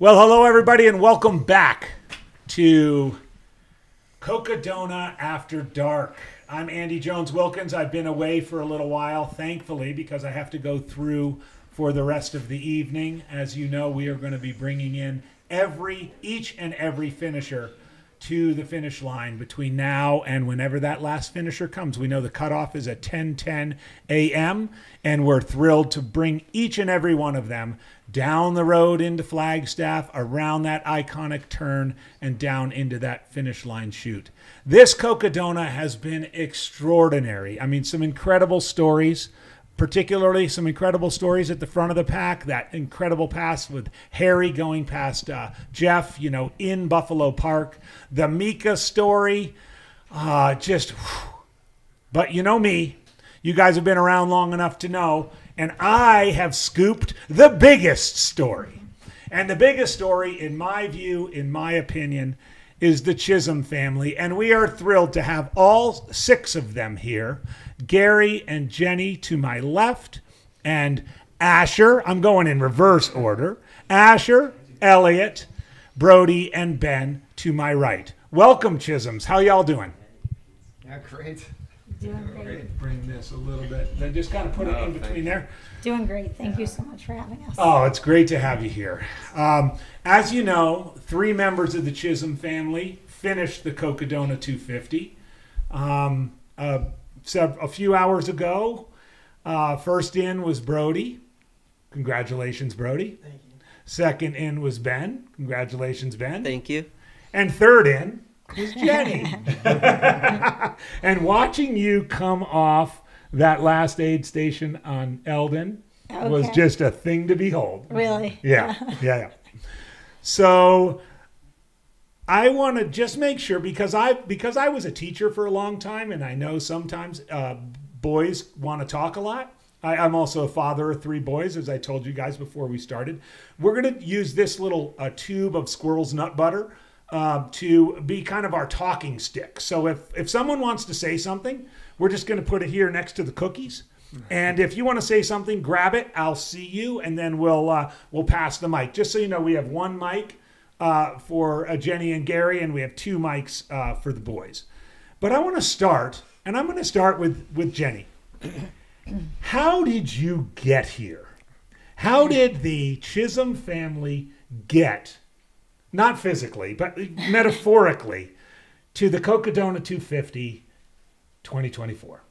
Well, hello, everybody, and welcome back to Cocodona After Dark. I'm Andy Jones-Wilkins. I've been away for a little while, thankfully, because I have to go through for the rest of the evening. As you know, we are going to be bringing in each and every finisher to the finish line between now and whenever that last finisher comes. We know the cutoff is at 10:10 a.m., and we're thrilled to bring each and every one of them down the road into Flagstaff, around that iconic turn, and down into that finish line chute. This Cocodona has been extraordinary. I mean, some incredible stories, particularly some incredible stories at the front of the pack. That incredible pass with Harry going past Jeff, in Buffalo Park. The Mika story, But you know me. You guys have been around long enough to know. And I have scooped the biggest story. And the biggest story, in my view, in my opinion, is the Chisholm family. And we are thrilled to have all 6 of them here. Gary and Jennie to my left, and Asher, I'm going in reverse order, Asher, Elliot, Brody, and Ben to my right. Welcome, Chisholms. How y'all doing? Yeah, great. Doing great. Bring this a little bit. Then just kind of put it in between there. Doing great. Thank you so much for having us. Oh, it's great to have you here. As you know, 3 members of the Chisholm family finished the Cocodona 250. A few hours ago, first in was Brody. Congratulations, Brody. Thank you. Second in was Ben. Congratulations, Ben. Thank you. And third in was Jennie. And watching you come off that last aid station on Eldon was just a thing to behold. Really? Yeah. So I want to just make sure, because I was a teacher for a long time, and I know sometimes boys want to talk a lot. I'm also a father of 3 boys, as I told you guys before we started. We're going to use this little tube of squirrel's nut butter to be kind of our talking stick. So if someone wants to say something, we're just going to put it here next to the cookies. And if you want to say something, grab it. I'll see you, and then we'll pass the mic. Just so you know, we have 1 mic for Jennie and Gary, and we have 2 mics for the boys. But I want to start, and I'm going to start with Jennie. How did you get here? How did the Chisholm family get, not physically, but metaphorically, to the Cocodona 250 2024?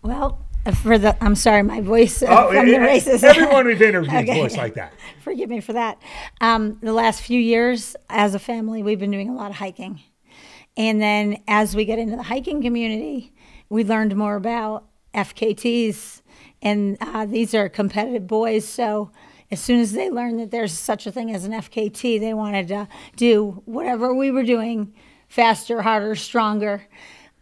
Well, I'm sorry, my voice from the races. Everyone we've interviewed voice like that. Forgive me for that. The last few years, as a family, we've been doing a lot of hiking. And then as we get into the hiking community, we learned more about FKTs. And these are competitive boys. So as soon as they learned that there's such a thing as an FKT, they wanted to do whatever we were doing, faster, harder, stronger.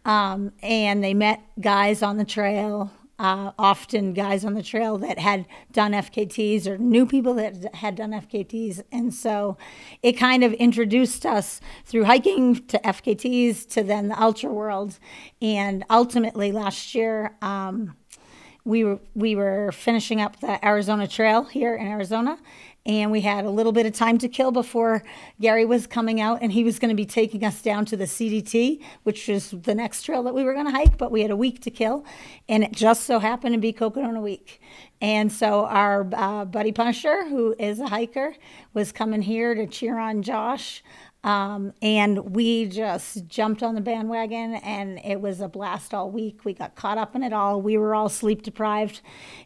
And they met guys on the trail, often guys on the trail that had done FKTs or knew people that had done FKTs. And so it kind of introduced us through hiking to FKTs to then the ultra world. And ultimately last year, we were finishing up the Arizona Trail here in Arizona, and we had a little bit of time to kill before Gary was coming out, and he was going to be taking us down to the CDT, which is the next trail that we were going to hike, but we had a week to kill, and it just so happened to be Cocodona week. And so our buddy Punisher, who is a hiker, was coming here to cheer on Josh. And we just jumped on the bandwagon, and it was a blast all week. We got caught up in it all. We were all sleep deprived.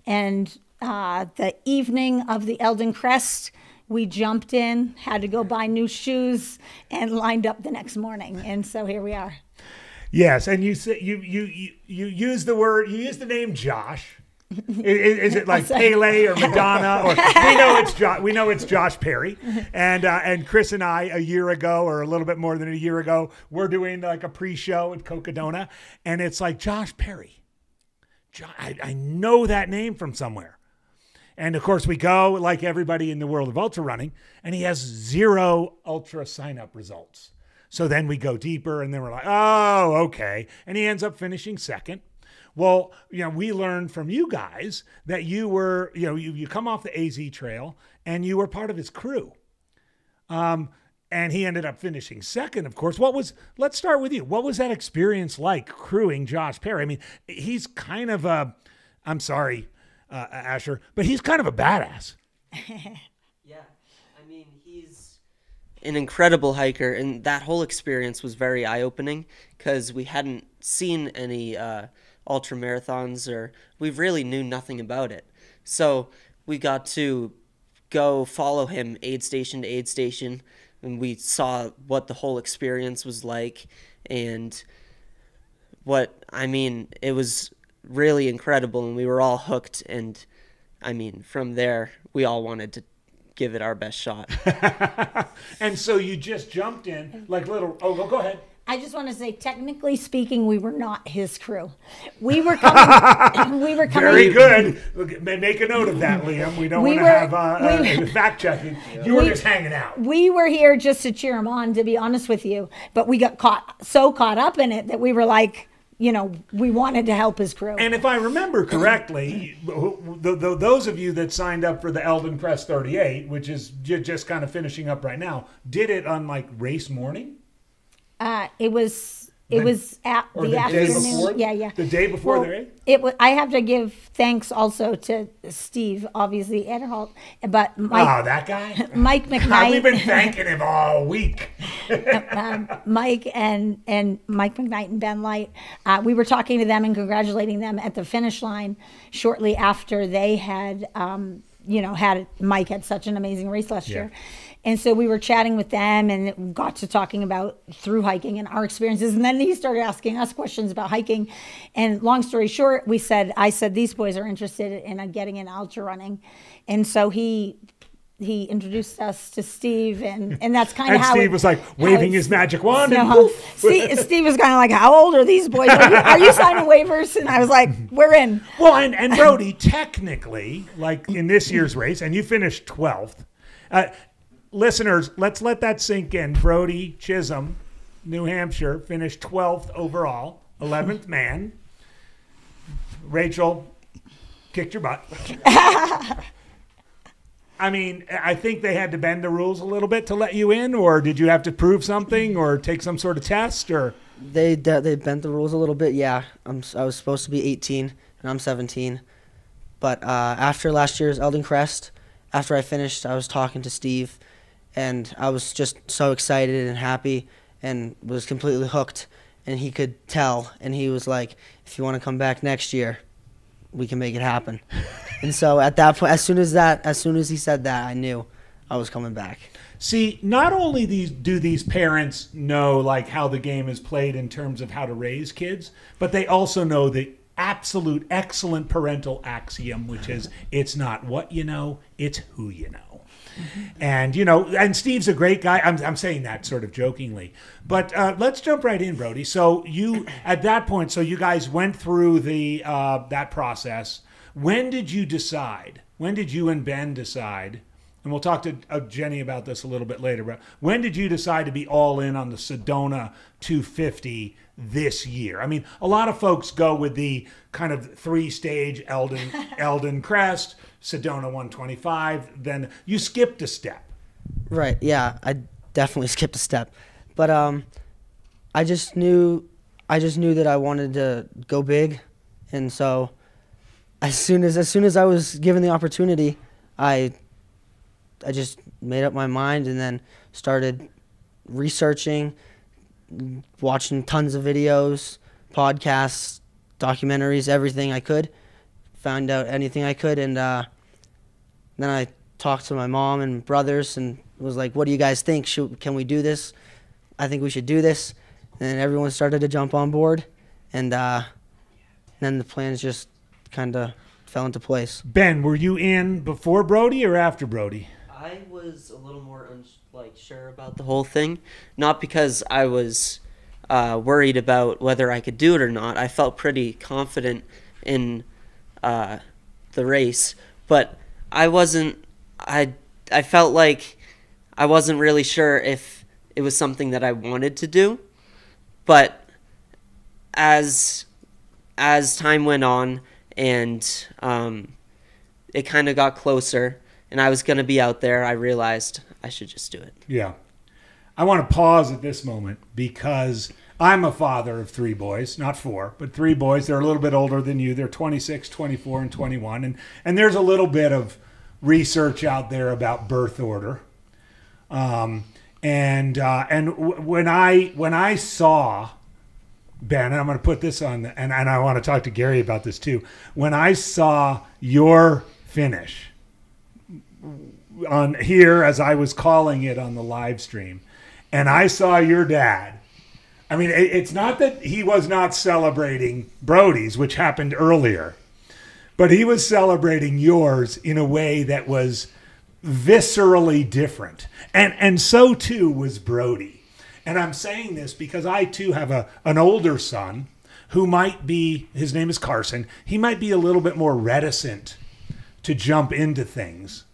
And the evening of the Eldon Crest, we jumped in, had to go buy new shoes, and lined up the next morning. And so here we are. Yes, and you use the name Josh. Is it like Pele or Madonna? Or we know it's Josh Perry, and Chris and I a year ago, or a little bit more than a year ago, we're doing like a pre-show at Cocodona, and it's like Josh Perry. I know that name from somewhere, and of course we go like everybody in the world of ultra running, and he has 0 ultra sign-up results. So then we go deeper, and then we're like, oh, okay, and he ends up finishing second. Well, we learned from you guys that you were, you come off the AZ trail and you were part of his crew. And he ended up finishing second, of course. Let's start with you. What was that experience like crewing Josh Perry? I mean, he's kind of I'm sorry, Asher, but he's kind of a badass. Yeah, I mean, he's an incredible hiker, and that whole experience was very eye-opening because we hadn't seen any ultra marathons, or we really knew nothing about it. So we got to go follow him aid station to aid station, and we saw what the whole experience was like, and it was really incredible, and we were all hooked, and from there we all wanted to give it our best shot. And so you just jumped in like go ahead. I just want to say, technically speaking, we were not his crew. We were coming. Very good. Make a note of that, Liam. We don't want to have fact checking. You were just hanging out. We were here just to cheer him on, to be honest with you. But we got caught up in it that we were like, we wanted to help his crew. And if I remember correctly, those of you that signed up for the Eldon Crest 38, which is just kind of finishing up right now, did it on like race morning? It was at the afternoon. Yeah. The day before the race? I have to give thanks also to Steve, obviously, Ederholt, but Mike. Oh, that guy? Mike McKnight. We've been thanking him all week. Mike and Mike McKnight and Ben Light. We were talking to them and congratulating them at the finish line shortly after they had, Mike had such an amazing race last year. And so we were chatting with them and got to talking about through hiking and our experiences. And then he started asking us questions about hiking. And long story short, I said, these boys are interested in getting in ultra running. And so he introduced us to Steve, and that's kind of how Steve was like waving his magic wand. Steve was kind of like, how old are these boys? Are you signing waivers? And I was like, we're in. Well, and Brody, technically, like in this year's race, and you finished 12th. Listeners, let's let that sink in. Brody Chisholm, New Hampshire, finished 12th overall, 11th man. Rachel kicked your butt. I think they had to bend the rules a little bit to let you in, or did you have to prove something or take some sort of test? Or They bent the rules a little bit, yeah. I was supposed to be 18, and I'm 17. But after last year's Eldon Crest, after I finished, I was talking to Steve, and I was just so excited and happy and was completely hooked. And he could tell, and he was like, if you want to come back next year, we can make it happen. And so at that point, as soon as he said that, I knew I was coming back. See, not only do these parents know like how the game is played in terms of how to raise kids, but they also know the absolute excellent parental axiom, which is it's not what you know, it's who you know. And, and Steve's a great guy. I'm saying that sort of jokingly. But let's jump right in, Brody. So at that point, you guys went through that process. When did you decide? When did you and Ben decide? And we'll talk to Jennie about this a little bit later. But when did you decide to be all in on the Sedona 250 this year? I mean, a lot of folks go with the kind of 3-stage Eldon Crest, Sedona 125. Then you skipped a step. Right. Yeah, I definitely skipped a step, but I just knew that I wanted to go big, and so as soon as I was given the opportunity, I just made up my mind and then started researching, watching tons of videos, podcasts, documentaries, everything I could, found out anything I could, and then I talked to my mom and brothers and was like, what do you guys think? Can we do this? I think we should do this. And everyone started to jump on board, and then the plans just kind of fell into place. Ben, were you in before Brody or after Brody? I was a little more sure about the whole thing, not because I was worried about whether I could do it or not. I felt pretty confident in the race, but I felt like I wasn't really sure if it was something that I wanted to do. But as as time went on and it kind of got closer and I was going to be out there, I realized I should just do it. Yeah. I want to pause at this moment because I'm a father of 3 boys, not 4, but 3 boys. They're a little bit older than you. They're 26, 24, and 21. And there's a little bit of research out there about birth order. And when I saw Ben, and I'm going to put this on, and I want to talk to Gary about this too. When I saw your finish on here, as I was calling it on the live stream, and I saw your dad, I mean, it's not that he was not celebrating Brody's, which happened earlier, but he was celebrating yours in a way that was viscerally different. And so too was Brody. And I'm saying this because I too have an older son who might be, his name is Carson, he might be a little bit more reticent to jump into things.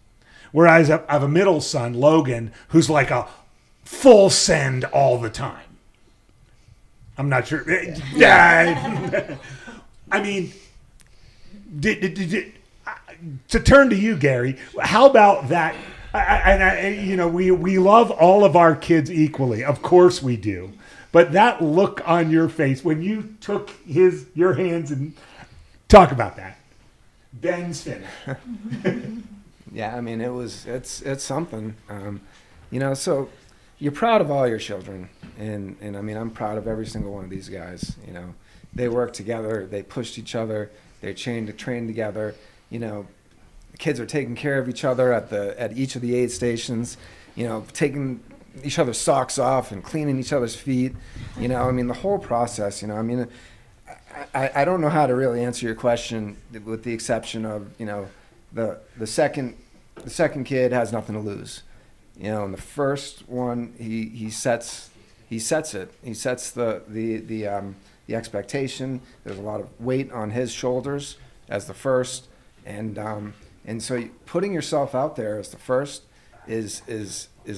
Whereas I have a middle son, Logan, who's like a full send all the time. I'm not sure. Yeah. I mean, to turn to you, Gary, how about that? We love all of our kids equally. Of course we do. But that look on your face when you took your hands and talk about that. Ben's finish. Yeah, I mean, it's something. So you're proud of all your children. And I mean, I'm proud of every single one of these guys. They work together. They pushed each other. They trained together. The kids are taking care of each other at each of the aid stations, taking each other's socks off and cleaning each other's feet. I mean, the whole process, I mean, I don't know how to really answer your question with the exception of, the second kid has nothing to lose. And the first one, he sets it. He sets the expectation. There's a lot of weight on his shoulders as the first. And so putting yourself out there as the first is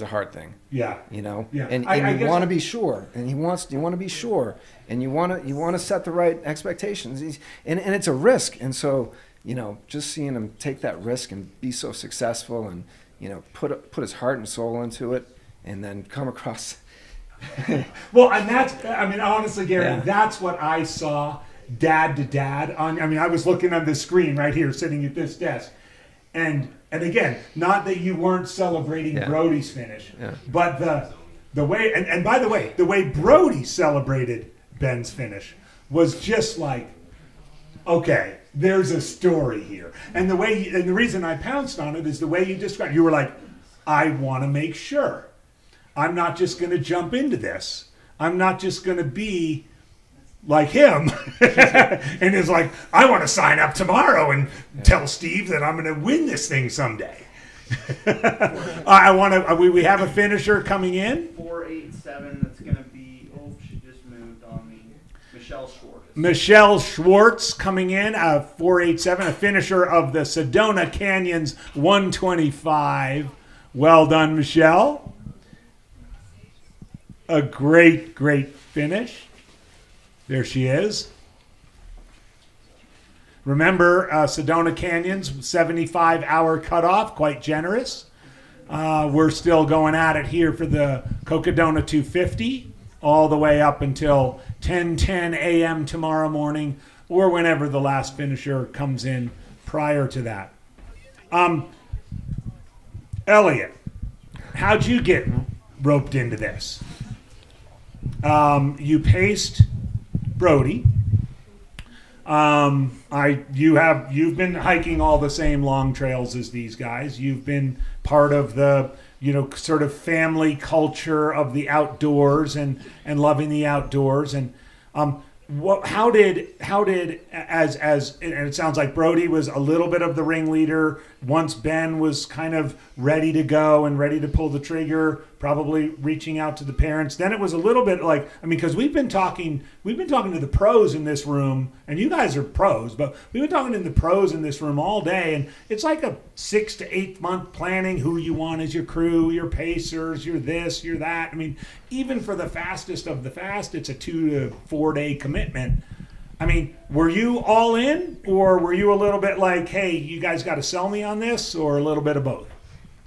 a hard thing. Yeah. Yeah. And you want to be sure, and you want to be sure, and you want to set the right expectations, and it's a risk. And so just seeing him take that risk and be so successful, and put his heart and soul into it, and then come across. Well, and honestly, Gary, that's what I saw dad to dad on. I mean, I was looking on the screen right here, sitting at this desk. And again, not that you weren't celebrating Brody's finish, but the way, and by the way, the way Brody celebrated Ben's finish was just like, okay, there's a story here. And the reason I pounced on it is the way you described. You were like, I want to make sure. I'm not just going to jump into this. I'm not just going to be like him and is like, I want to sign up tomorrow and tell Steve that I'm going to win this thing someday. We have a finisher coming in. 487. That's going to be, she just moved on me. Michelle Schwartz. Michelle Schwartz coming in, 487, a finisher of the Sedona Canyons 125. Well done, Michelle. A great, great finish. There she is. Remember, Sedona Canyons, 75-hour cutoff, quite generous. We're still going at it here for the Cocodona 250, all the way up until 10:10 a.m. tomorrow morning, or whenever the last finisher comes in prior to that. Elliot, how'd you get roped into this? You paced Brody. You've been hiking all the same long trails as these guys. You've been part of the, sort of family culture of the outdoors and loving the outdoors. And how did and it sounds like Brody was a little bit of the ringleader once Ben was kind of ready to go and ready to pull the trigger, probably reaching out to the parents. Then it was a little bit like, because we've been talking to the pros in this room, and you guys are pros, but we've been talking to the pros in this room all day, and it's like a 6 to 8 month planning who you want as your crew, your pacers, your this, your that. Even for the fastest of the fast, it's a 2 to 4 day commitment. I mean, were you all in, or were you a little bit like, hey, you guys got to sell me on this, or a little bit of both?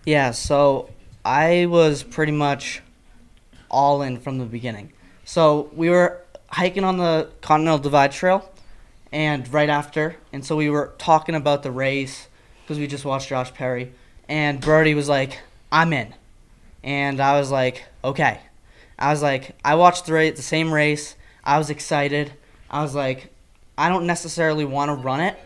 Yeah, so I was pretty much all in from the beginning. So we were hiking on the Continental Divide Trail, and right after, and so we were talking about the race because we just watched Josh Perry, and Brody was like, I'm in. And I was like, okay. I was like, I watched the same race. I was excited. I was like, I don't necessarily want to run it,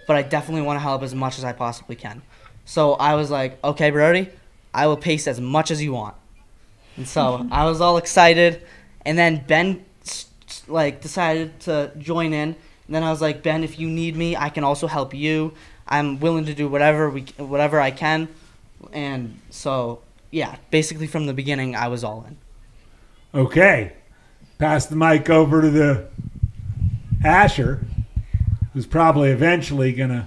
but I definitely want to help as much as I possibly can. So I was like, okay, Brody, I will pace as much as you want. And so I was all excited. And then Ben decided to join in. And then I was like, Ben, if you need me, I can also help you. I'm willing to do whatever I can. And so, yeah, basically from the beginning, I was all in. Okay. Pass the mic over to the Asher, who's probably eventually going to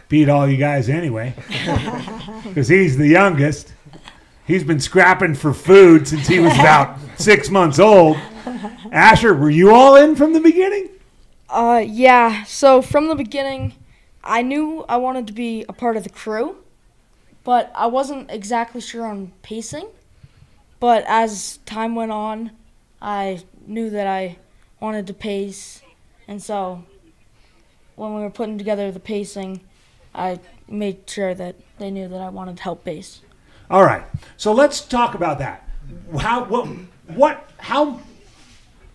beat all you guys anyway, because he's the youngest. He's been scrapping for food since he was about 6 months old. Asher, were you all in from the beginning? Yeah. So from the beginning, I knew I wanted to be a part of the crew, but I wasn't exactly sure on pacing. But as time went on, I knew that I wanted to pace, and so when we were putting together the pacing, I made sure that they knew that I wanted to help pace. All right. So let's talk about that.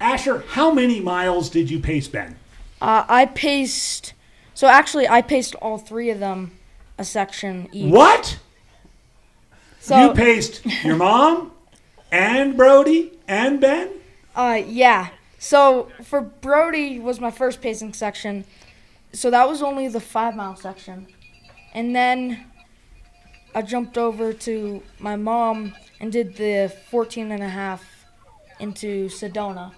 Asher, how many miles did you pace Ben? I paced all three of them a section each. What? So, You paced your mom and Brody and Ben? Yeah. So for Brody was my first pacing section. So that was only the 5 mile section. And then I jumped over to my mom and did the 14 and a half into Sedona.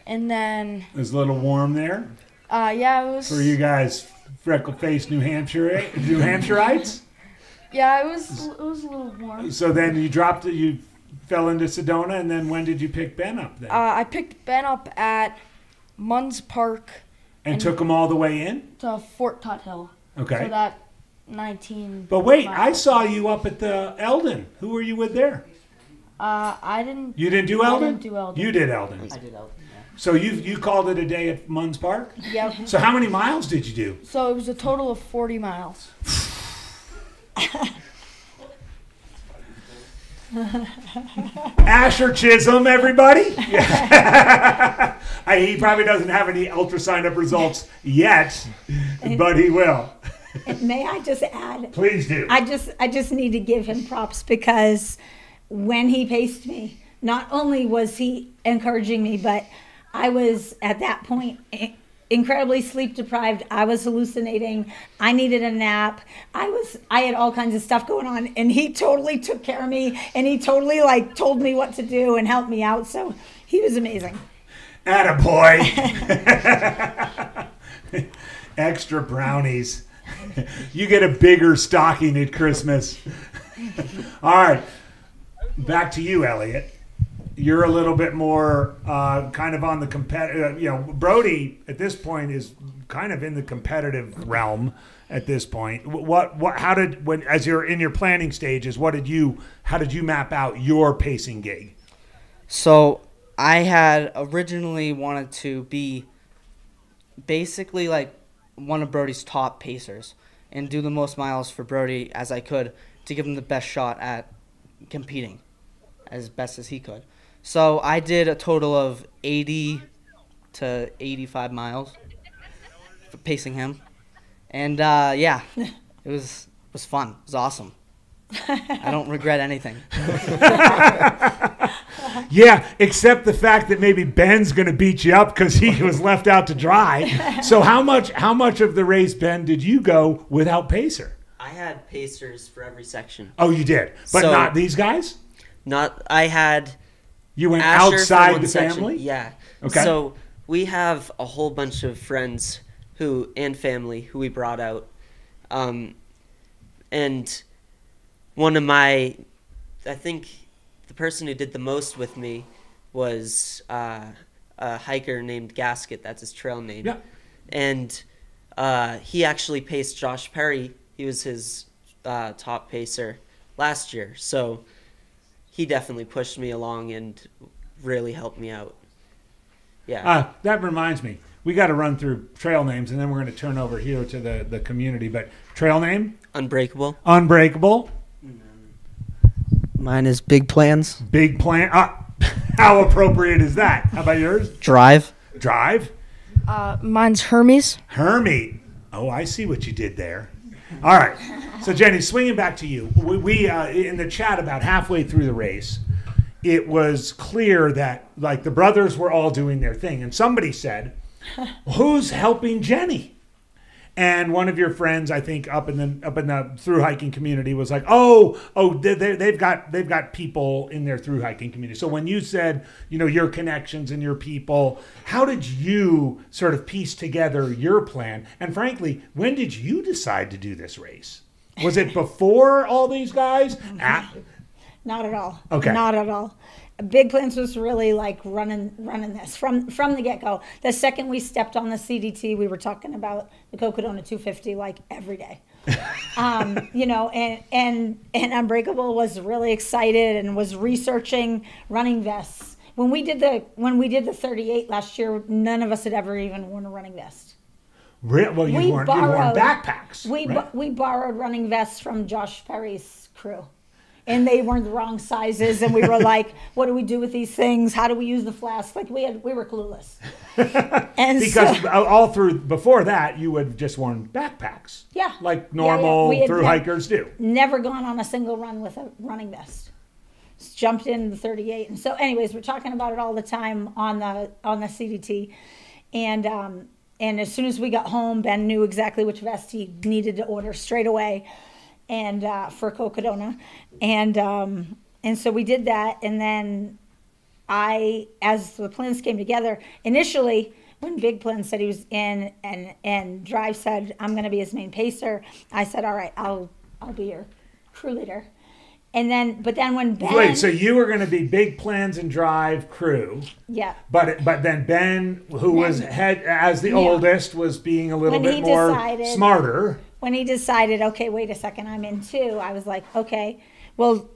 And then It was a little warm there yeah, it was for you guys, freckle-faced New Hampshireites. Yeah, it was a little warm. So then you fell into Sedona, and then when did you pick Ben up then? I picked Ben up at Munns Park and took him all the way in? to Fort Tuthill. Okay. So that 19. But wait, miles. I saw you up at the Eldon. Who were you with there? I didn't. You didn't do Eldon? I didn't do Eldon. You did Eldon. I did Elton, yeah. So you called it a day at Munns Park? Yep. So how many miles did you do? So it was a total of 40 miles. Asher Chisholm, everybody. He probably doesn't have any ultrasound results yet, but he will. May I just add? Please do. I just need to give him props because when he paced me, not only was he encouraging me, but I was at that point incredibly sleep deprived. I was hallucinating. I needed a nap. I had all kinds of stuff going on, and he totally took care of me, and he totally told me what to do and helped me out. So he was amazing. Attaboy. Extra brownies. You get a bigger stocking at Christmas. All right. Back to you, Elliot. You're a little bit more kind of on the competitive. Brody at this point is kind of in the competitive realm at this point. As you're in your planning stages, how did you map out your pacing gig? So I had originally wanted to be basically like one of Brody's top pacers and do the most miles for Brody as I could to give him the best shot at competing as best as he could. So I did a total of 80 to 85 miles for pacing him. And yeah, it was fun. It was awesome. I don't regret anything. Yeah, except the fact that maybe Ben's going to beat you up because he was left out to dry. So how much of the race, Ben, did you go without pacer? I had pacers for every section. Oh, you did, but So- not these guys. I had You went Asher for outside one the section. family. Yeah. Okay. So we have a whole bunch of friends and family who we brought out, and one of I think the person who did the most with me was a hiker named Gasket. That's his trail name. Yeah. And he actually paced Josh Perry. He was his top pacer last year. So he definitely pushed me along and really helped me out. Yeah. That reminds me. We got to run through trail names, and then we're going to turn over here to the community. But trail name? Unbreakable. Unbreakable. Mine is Big Plans. Big Plan. How appropriate is that? How about yours? Drive. Drive. Mine's Hermes. Hermie. Oh, I see what you did there. All right. So, Jennie, swinging back to you. We in the chat about halfway through the race, it was clear that, like, the brothers were all doing their thing. And somebody said, who's helping Jennie? And one of your friends, I think, up in the through hiking community was like, they've got people in their through hiking community. So when you said, your connections and your people, how did you sort of piece together your plan? And frankly, when did you decide to do this race? Was it before all these guys? Not at all. Okay. Not at all. Big Plans was really like running this from the get-go. The second we stepped on the CDT, we were talking about the Cocodona 250 like every day. And Unbreakable was really excited and was researching running vests. When we did the 38 last year, none of us had ever even worn a running vest. Well, you weren't backpacks. We borrowed running vests from Josh Perry's crew. And they weren't the wrong sizes, and we were like, "What do we do with these things? How do we use the flask?" Like we were clueless. And because all through before that, you had just worn backpacks. Yeah, like normal through hikers do. Never gone on a single run with a running vest. Just jumped in the 38, and so, anyways, we're talking about it all the time on the CDT, and as soon as we got home, Ben knew exactly which vest he needed to order straight away. And for Cocodona, and so we did that, and then as the plans came together, initially when Big Plan said he was in, and Drive said I'm going to be his main pacer, I said, all right, I'll be your crew leader, but then when Ben, wait, so you were going to be Big Plans and Drive crew, yeah, but then Ben, who was head as the oldest, was being a little bit more smarter. When he decided, okay, wait a second, I'm in too, I was like, okay, well,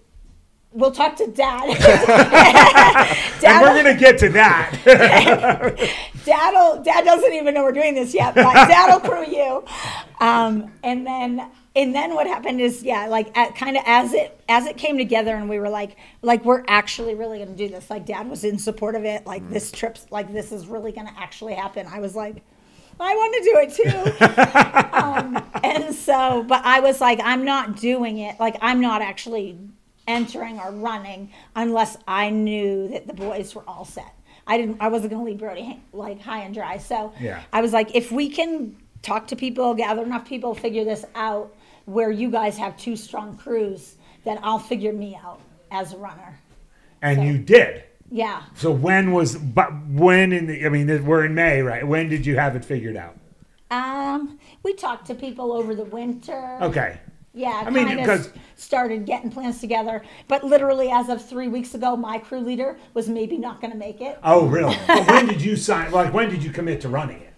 we'll talk to Dad. And we're going to get to that. Dad doesn't even know we're doing this yet, but Dad will crew you. And then what happened is, kind of as it came together, and we were like we're actually really going to do this. Like Dad was in support of it. Like this trip's like this is really going to actually happen. I was like, I want to do it too. And so, but I was like, I'm not doing it. Like, I'm not actually entering or running unless I knew that the boys were all set. I wasn't going to leave Brody like high and dry. So yeah. I was like, if we can talk to people, gather enough people, figure this out where you guys have two strong crews, then I'll figure me out as a runner. And you did. Yeah. So we're in May, right? When did you have it figured out? We talked to people over the winter. Okay. Yeah, because started getting plans together. But literally, as of 3 weeks ago, my crew leader was maybe not going to make it. Oh, really? But when did you sign? Like, when did you commit to running it?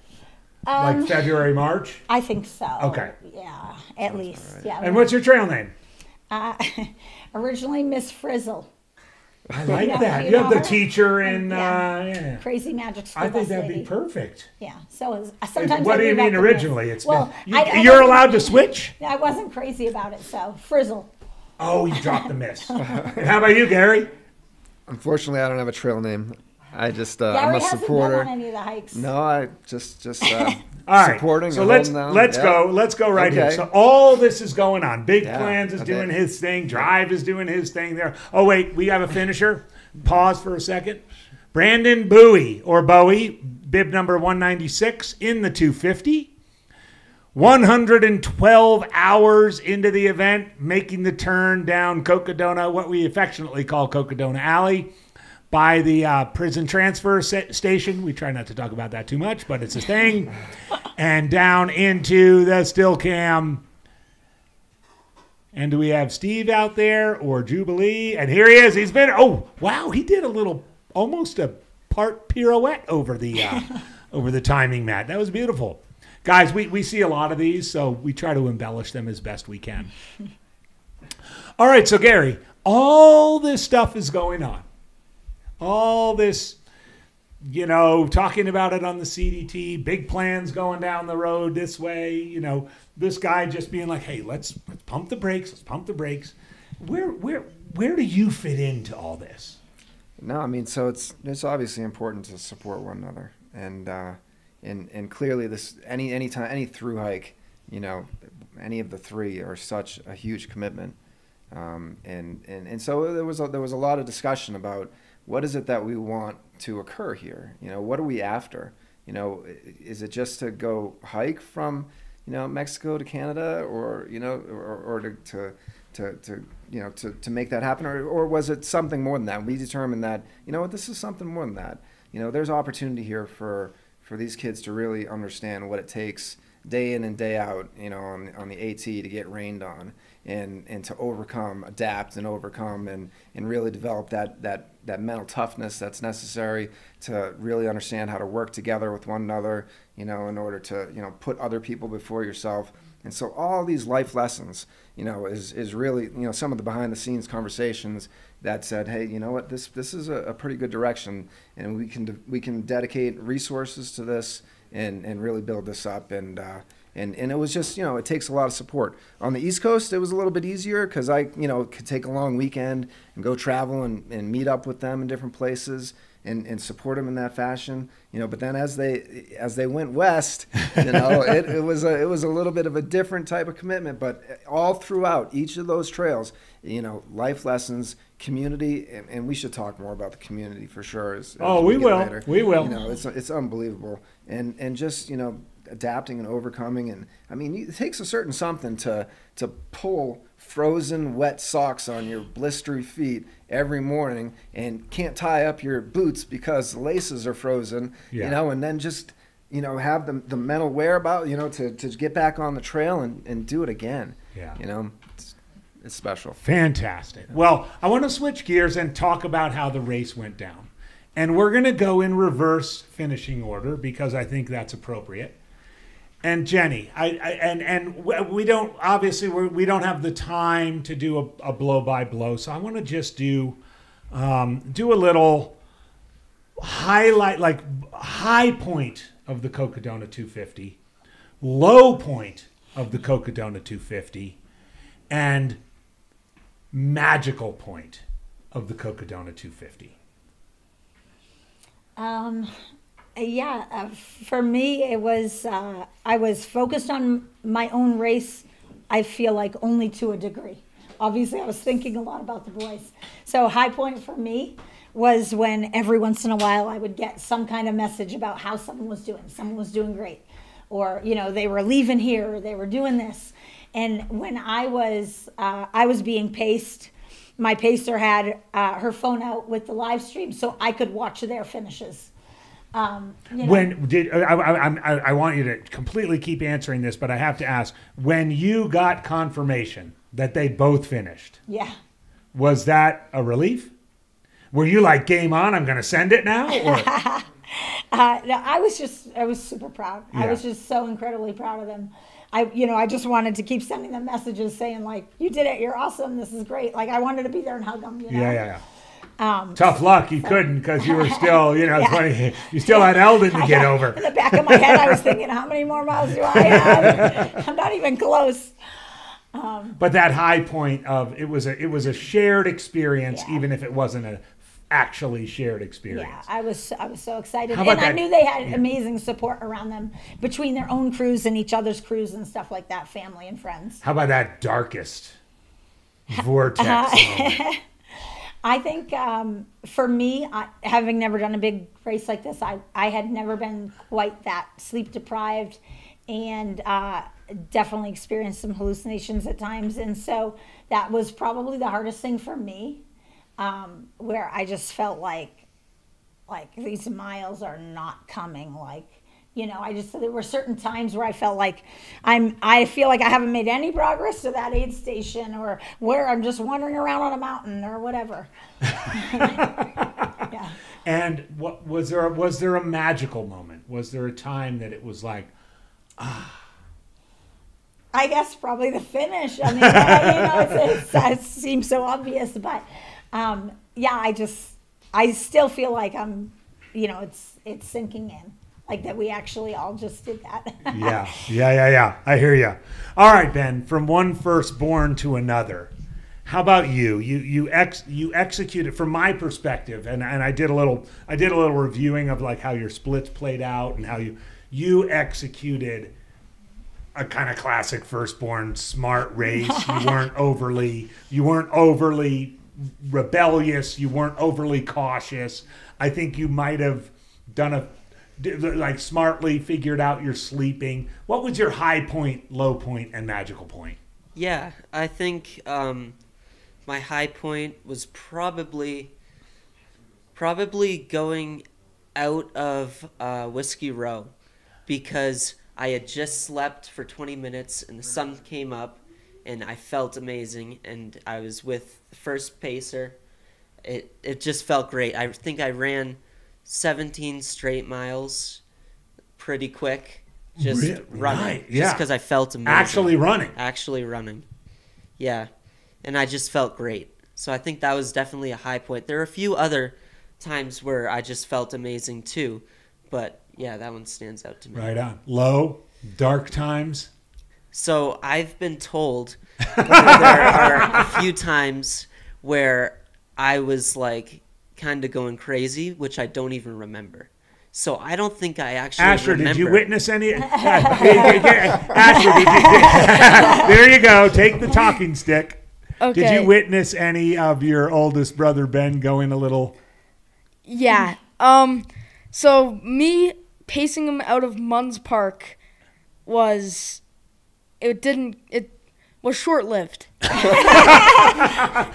Like February, March? I think so. Okay. Yeah, at least. Right. Yeah. And what's your trail name? Originally, Miss Frizzle. I like that. You have the teacher in Crazy Magic School. I think that'd be perfect. Yeah. So sometimes. What do you mean originally? It's you're allowed to switch. I wasn't crazy about it, so Frizzle. Oh, you dropped the miss. And how about you, Gary? Unfortunately, I don't have a trail name. I'm a supporter. Gary hasn't been on any of the hikes. No, I just all right. supporting. So let's go. Let's go right here. So all this is going on. Big Plans is doing his thing. Drive is doing his thing there. Oh wait, we have a finisher. Pause for a second. Brandon Bowie bib number 196 in the 250. 112 hours into the event, making the turn down Cocodona, what we affectionately call Cocodona Alley, by the prison transfer station. We try not to talk about that too much, but it's a thing. And down into the still cam. And do we have Steve out there or Jubilee? And here he is. He's been, he did almost a part pirouette over the timing mat. That was beautiful. Guys, we see a lot of these, so we try to embellish them as best we can. All right, so Gary, all this stuff is going on. All this, talking about it on the CDT, big plans going down the road this way, this guy just being like, hey, let's pump the brakes, Where do you fit into all this? No, I mean, so it's obviously important to support one another, and clearly this any through hike, any of the three are such a huge commitment, and so there was a lot of discussion about what is it that we want to occur here. What are we after? Is it just to go hike from Mexico to Canada, or to make that happen, or was it something more than that? We determined that this is something more than that. There's opportunity here for these kids to really understand what it takes day in and day out, on the AT to get rained on, and to overcome, adapt and overcome, and really develop that mental toughness that's necessary to really understand how to work together with one another, in order to, put other people before yourself. And so all these life lessons, is really, some of the behind the scenes conversations that said, hey, this is a pretty good direction, and we can dedicate resources to this and really build this up. And it was just, it takes a lot of support. On the East Coast, it was a little bit easier because I, could take a long weekend and go travel and meet up with them in different places and support them in that fashion. But then as they went west, it was a little bit of a different type of commitment. But all throughout each of those trails, life lessons, community, and we should talk more about the community for sure. We will. We will. It's unbelievable, and just adapting and overcoming. And I mean, it takes a certain something to pull frozen wet socks on your blistery feet every morning and can't tie up your boots because the laces are frozen, and then just have the mental whereabout, to get back on the trail and do it again. It's special. Fantastic. Well, I want to switch gears and talk about how the race went down. And we're going to go in reverse finishing order because I think that's appropriate. And Jennie, we don't have the time to do a blow by blow, so I want to just do a little highlight, like high point of the Cocodona 250, low point of the Cocodona 250, and magical point of the Cocodona 250. For me, it was, I was focused on my own race, I feel like only to a degree. Obviously, I was thinking a lot about the boys. So high point for me was when every once in a while I would get some kind of message about how someone was doing. Someone was doing great. Or, they were leaving here, or they were doing this. And when I was being paced, my pacer had her phone out with the live stream so I could watch their finishes. When did I want you to completely keep answering this, but I have to ask, when you got confirmation that they both finished, was that a relief? Were you like, game on, I'm going to send it now? Or? No, I was super proud. I was just so incredibly proud of them. I just wanted to keep sending them messages saying like, you did it, you're awesome, this is great. Like I wanted to be there and hug them. Tough luck, you couldn't because you were still, you still had Eldon to get over. In the back of my head, I was thinking, how many more miles do I have? I'm not even close. But that high point of it was a shared experience, even if it wasn't a actually shared experience. Yeah, I was so excited, and I knew they had amazing support around them between their own crews and each other's crews and stuff like that, family and friends. How about that darkest vortex moment? I think for me, having never done a big race like this, I had never been quite that sleep deprived, and definitely experienced some hallucinations at times. And so that was probably the hardest thing for me, where I just felt like these miles are not coming. There were certain times where I felt like I feel like I haven't made any progress to that aid station, or where I'm just wandering around on a mountain or whatever. And what was there? Was there a magical moment? Was there a time that it was like, I guess probably the finish. I mean, it seems so obvious, but yeah, I still feel like I'm, it's sinking in, like that we actually all just did that. Yeah. I hear you. All right, Ben. From one firstborn to another, how about you? You executed, from my perspective, and I did a little reviewing of like how your splits played out and how you executed a kind of classic firstborn smart race. You weren't overly rebellious. You weren't overly cautious. I think you might have done smartly figured out your sleeping. What was your high point, low point, and magical point? Yeah, I think my high point was probably going out of Whiskey Row, because I had just slept for 20 minutes and the sun came up and I felt amazing, and I was with the first pacer. It just felt great. I think I ran 17 straight miles pretty quick, just running. Right, yeah. Just because I felt amazing. Actually running. Yeah. And I just felt great. So I think that was definitely a high point. There are a few other times where I just felt amazing too, but yeah, that one stands out to me. Right on. Low, dark times. So I've been told there are a few times where I was like kind of going crazy, which I don't even remember. So I don't think I actually remember. Did you witness any? Asher, there you go. Take the talking stick. Okay. Did you witness any of your oldest brother Ben going a little? Yeah. So me pacing him out of Munns Park was short-lived.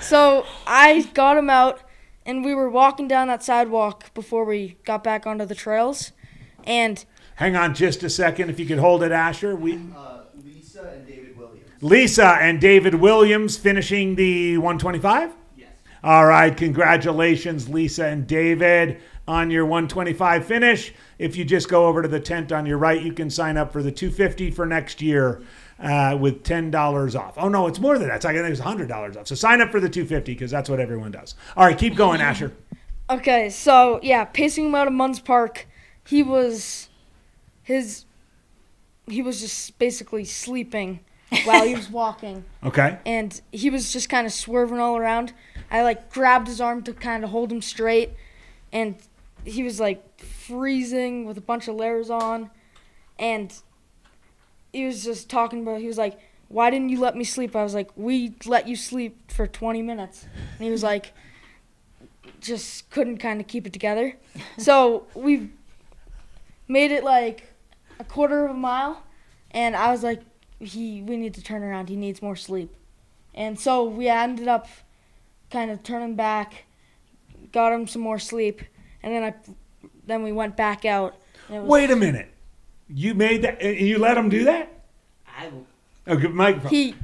So I got him out, and we were walking down that sidewalk before we got back onto the trails. And hang on just a second, if you could hold it, Asher. Lisa and David Williams. Lisa and David Williams finishing the 125? Yes. All right, congratulations, Lisa and David, on your 125 finish. If you just go over to the tent on your right, you can sign up for the 250 for next year with $10 off. Oh, no, it's more than that. I think it's $100 off. So sign up for the 250 because that's what everyone does. All right, keep going, Asher. Okay, so, yeah, pacing him out of Munns Park, he was just basically sleeping while he was walking. Okay. And he was just kind of swerving all around. I, grabbed his arm to kind of hold him straight, and he was, freezing with a bunch of layers on. And he was just talking about, he was like, "Why didn't you let me sleep?" I was like, "We let you sleep for 20 minutes. And he was like, just couldn't kind of keep it together. So we made it a quarter of a mile, and I was like, we need to turn around. He needs more sleep. And so we ended up kind of turning back, got him some more sleep, and then we went back out. Wait a minute. You made that, and you let him do that? Okay, microphone.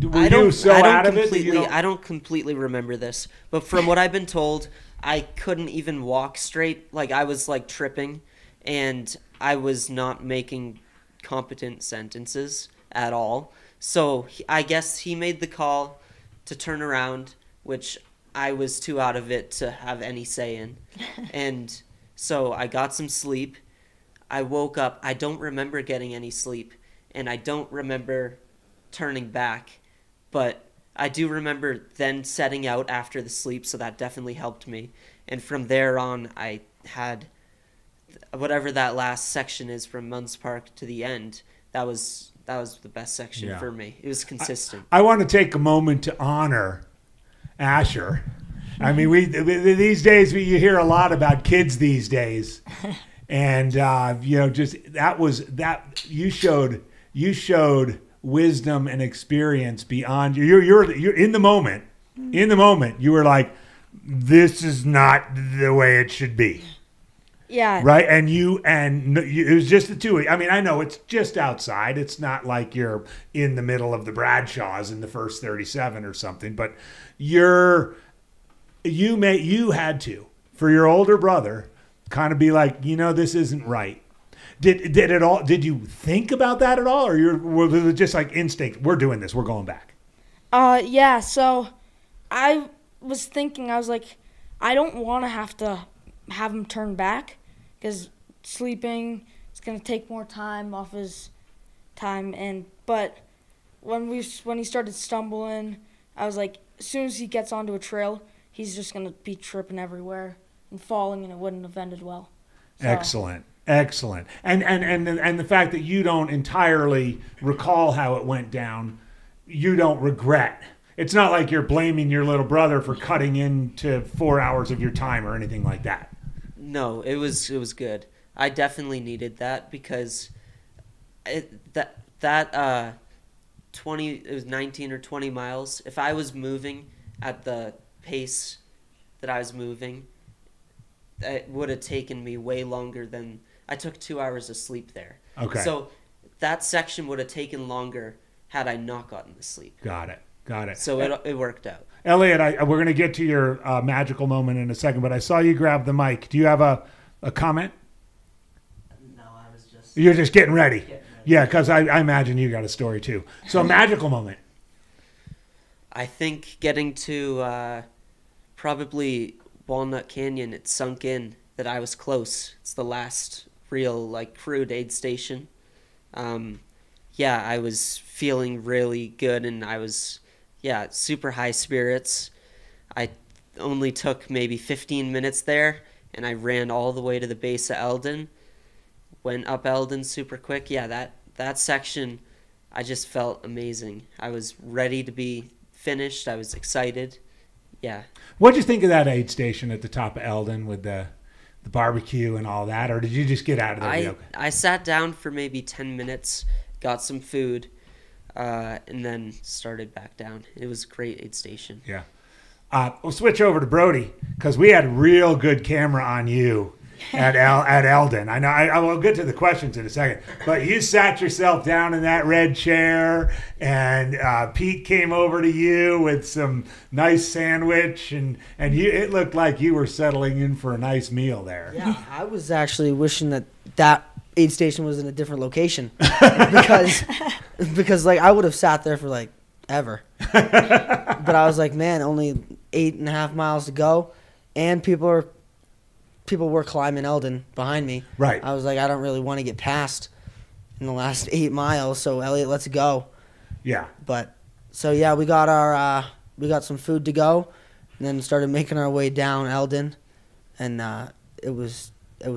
Were you so out of it that you don't... I don't completely remember this, but from what I've been told, I couldn't even walk straight. I was tripping, and I was not making competent sentences at all. So I guess he made the call to turn around, which I was too out of it to have any say in. And so I got some sleep. I woke up. I don't remember getting any sleep, and I don't remember turning back. But I do remember then setting out after the sleep, so that definitely helped me. And from there on, I had whatever that last section is from Munns Park to the end. That was the best section for me. It was consistent. I want to take a moment to honor Asher. I mean, these days you hear a lot about kids these days, and just you showed wisdom and experience beyond you're in the moment. In the moment, you were like, "This is not the way it should be." Yeah. Right, and it was just the two. I mean, I know it's just outside. It's not like you're in the middle of the Bradshaws in the first 37 or something. But you had to, for your older brother kind of be like, this isn't right. Did you think about that at all, or was it just like instinct? We're doing this. We're going back. Yeah. So I was thinking, I was like, I don't want to have him turn back because sleeping is gonna take more time off his time. But when he started stumbling, I was like, as soon as he gets onto a trail, he's just gonna be tripping everywhere and falling, and it wouldn't have ended well. So. Excellent. And the fact that you don't entirely recall how it went down, you don't regret. It's not like you're blaming your little brother for cutting into 4 hours of your time or anything like that. No, it was good. I definitely needed that because it was 19 or 20 miles. If I was moving at the pace that I was moving, it would have taken me way longer than I took 2 hours of sleep there. Okay. So that section would have taken longer had I not gotten to sleep. Got it. So it worked out. Elliot, we're going to get to your magical moment in a second, but I saw you grab the mic. Do you have a comment? No, I was just... You're just getting ready. Yeah, because I imagine you got a story too. So magical moment. I think getting to probably Walnut Canyon, it sunk in that I was close. It's the last real crude aid station. I was feeling really good, and I was super high spirits. I only took maybe 15 minutes there, and I ran all the way to the base of Eldon. Went up Eldon super quick. That section, I just felt amazing. I was ready to be finished. I was excited. Yeah. What'd you think of that aid station at the top of Eldon with the barbecue and all that, or did you just get out of there? I sat down for maybe 10 minutes, got some food, and then started back down. It was a great aid station. Yeah. We'll switch over to Brody because we had real good camera on you at Eldon. I know I will get to the questions in a second, but you sat yourself down in that red chair, and Pete came over to you with some nice sandwich, and it looked like you were settling in for a nice meal there. Yeah, I was actually wishing that aid station was in a different location because I would have sat there for ever. But I was like, man, only 8.5 miles to go, and people were climbing Eldon behind me. Right. I was like, I don't really want to get past in the last 8 miles, so Elliot, let's go. Yeah. But so we got we got some food to go, and then started making our way down Eldon, and it was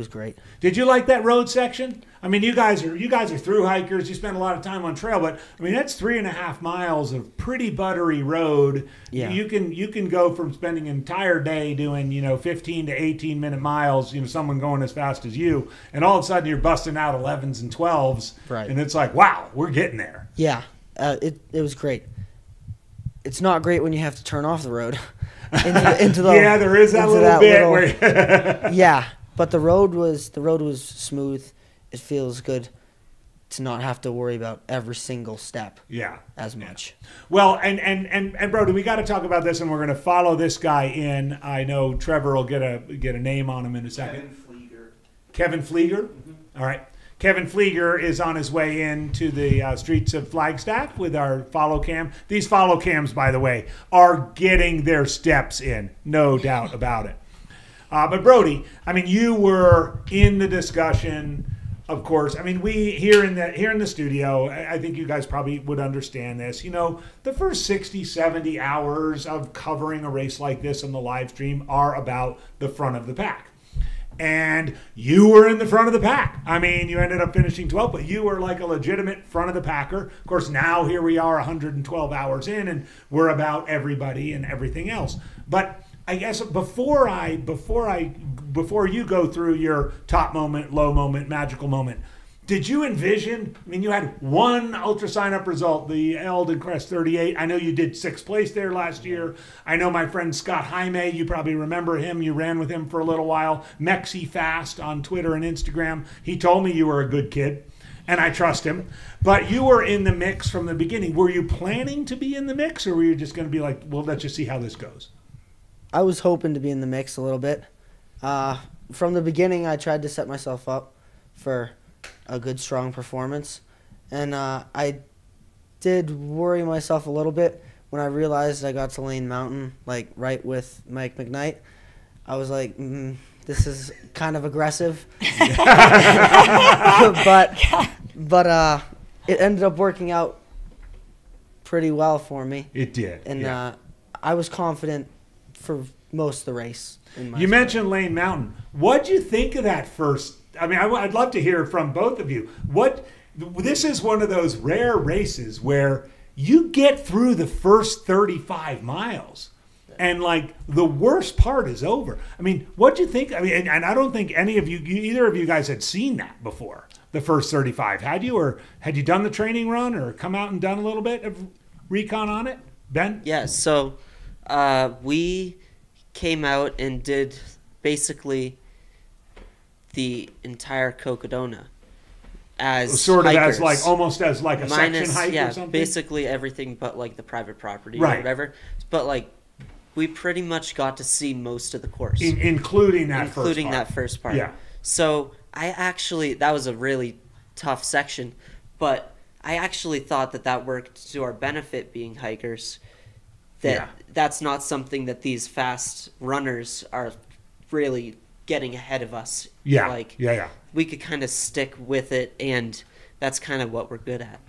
great. Did you like that road section? I mean, you guys are through hikers. You spend a lot of time on trail, but I mean that's 3.5 miles of pretty buttery road. Yeah. You can go from spending an entire day doing 15 to 18 minute miles. Someone going as fast as you, and all of a sudden you're busting out 11s and 12s. Right. And it's like, wow, we're getting there. Yeah. It was great. It's not great when you have to turn off the road into the yeah, there is that little bit where yeah, but the road was smooth. It feels good to not have to worry about every single step. Yeah. As much. Well, and Brody, we got to talk about this, and we're going to follow this guy in. I know Trevor will get a name on him in a second. Kevin Flieger. Mm-hmm. All right. Kevin Flieger is on his way into the streets of Flagstaff with our follow cam. These follow cams, by the way, are getting their steps in, no doubt about it. But Brody, I mean, you were in the discussion, of course. I mean, we here in the studio, I think you guys probably would understand this. The first 60, 70 hours of covering a race like this on the live stream are about the front of the pack. And you were in the front of the pack. I mean, you ended up finishing 12th, but you were like a legitimate front of the packer. Of course, now here we are 112 hours in, and we're about everybody and everything else. But I guess before you go through your top moment, low moment, magical moment, did you envision? I mean, you had one ultra sign-up result, the Eldon Crest 38. I know you did 6th place there last year. I know my friend Scott Jaime, you probably remember him. You ran with him for a little while. Mexi Fast on Twitter and Instagram. He told me you were a good kid, and I trust him. But you were in the mix from the beginning. Were you planning to be in the mix, or were you just going to be like, well, let's just see how this goes? I was hoping to be in the mix a little bit. From the beginning, I tried to set myself up for a good, strong performance. And I did worry myself a little bit when I realized I got to Lane Mountain, like right with Mike McKnight. I was like, this is kind of aggressive. but it ended up working out pretty well for me. It did. And I was confident for most of the race. You mentioned Lane Mountain. What'd you think of that first? I mean, I'd love to hear from both of you. This is one of those rare races where you get through the first 35 miles and like the worst part is over. I mean, what'd you think? I mean, and I don't think either of you guys had seen that before, the first 35. Had you, or had you done the training run or come out and done a little bit of recon on it? Ben? Yeah, so we came out and did basically the entire Cocodona as sort of hikers. as like almost as like a section hike or something. Basically everything but like the private property or Right. whatever. But like we pretty much got to see most of the course, including that first part. Yeah. So that was a really tough section, but I actually thought that worked to our benefit being hikers. That's not something that these fast runners are really getting ahead of us. Yeah. We could kind of stick with it, and that's kind of what we're good at.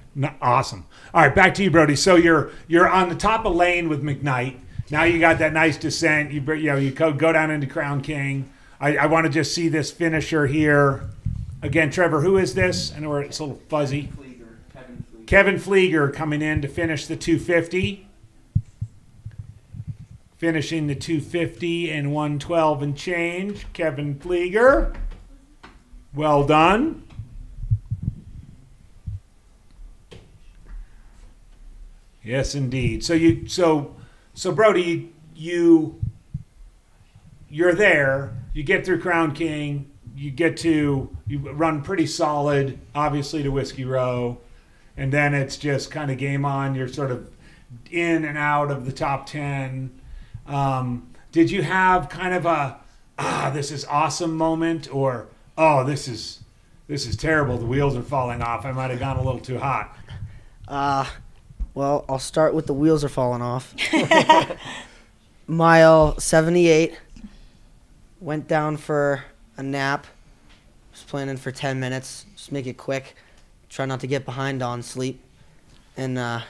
Awesome. All right, back to you, Brody. So you're on the top of Lane with McKnight. Now you got that nice descent. You go down into Crown King. I want to just see this finisher here. Again, Trevor, who is this? I know it's a little fuzzy. Kevin Flieger coming in to finish the 250. Finishing the 250 and 112 and change. Kevin Flieger. Well done. Yes, indeed. So Brody, you're there. You get through Crown King. You run pretty solid, obviously, to Whiskey Row, and then it's just kind of game on. You're sort of in and out of the top 10. Did you have kind of a this is awesome moment, or this is terrible, the wheels are falling off, I might have gone a little too hot? Well, I'll start with the wheels are falling off. Mile 78, went down for a nap. Was planning for 10 minutes, just make it quick. Try not to get behind on sleep. And I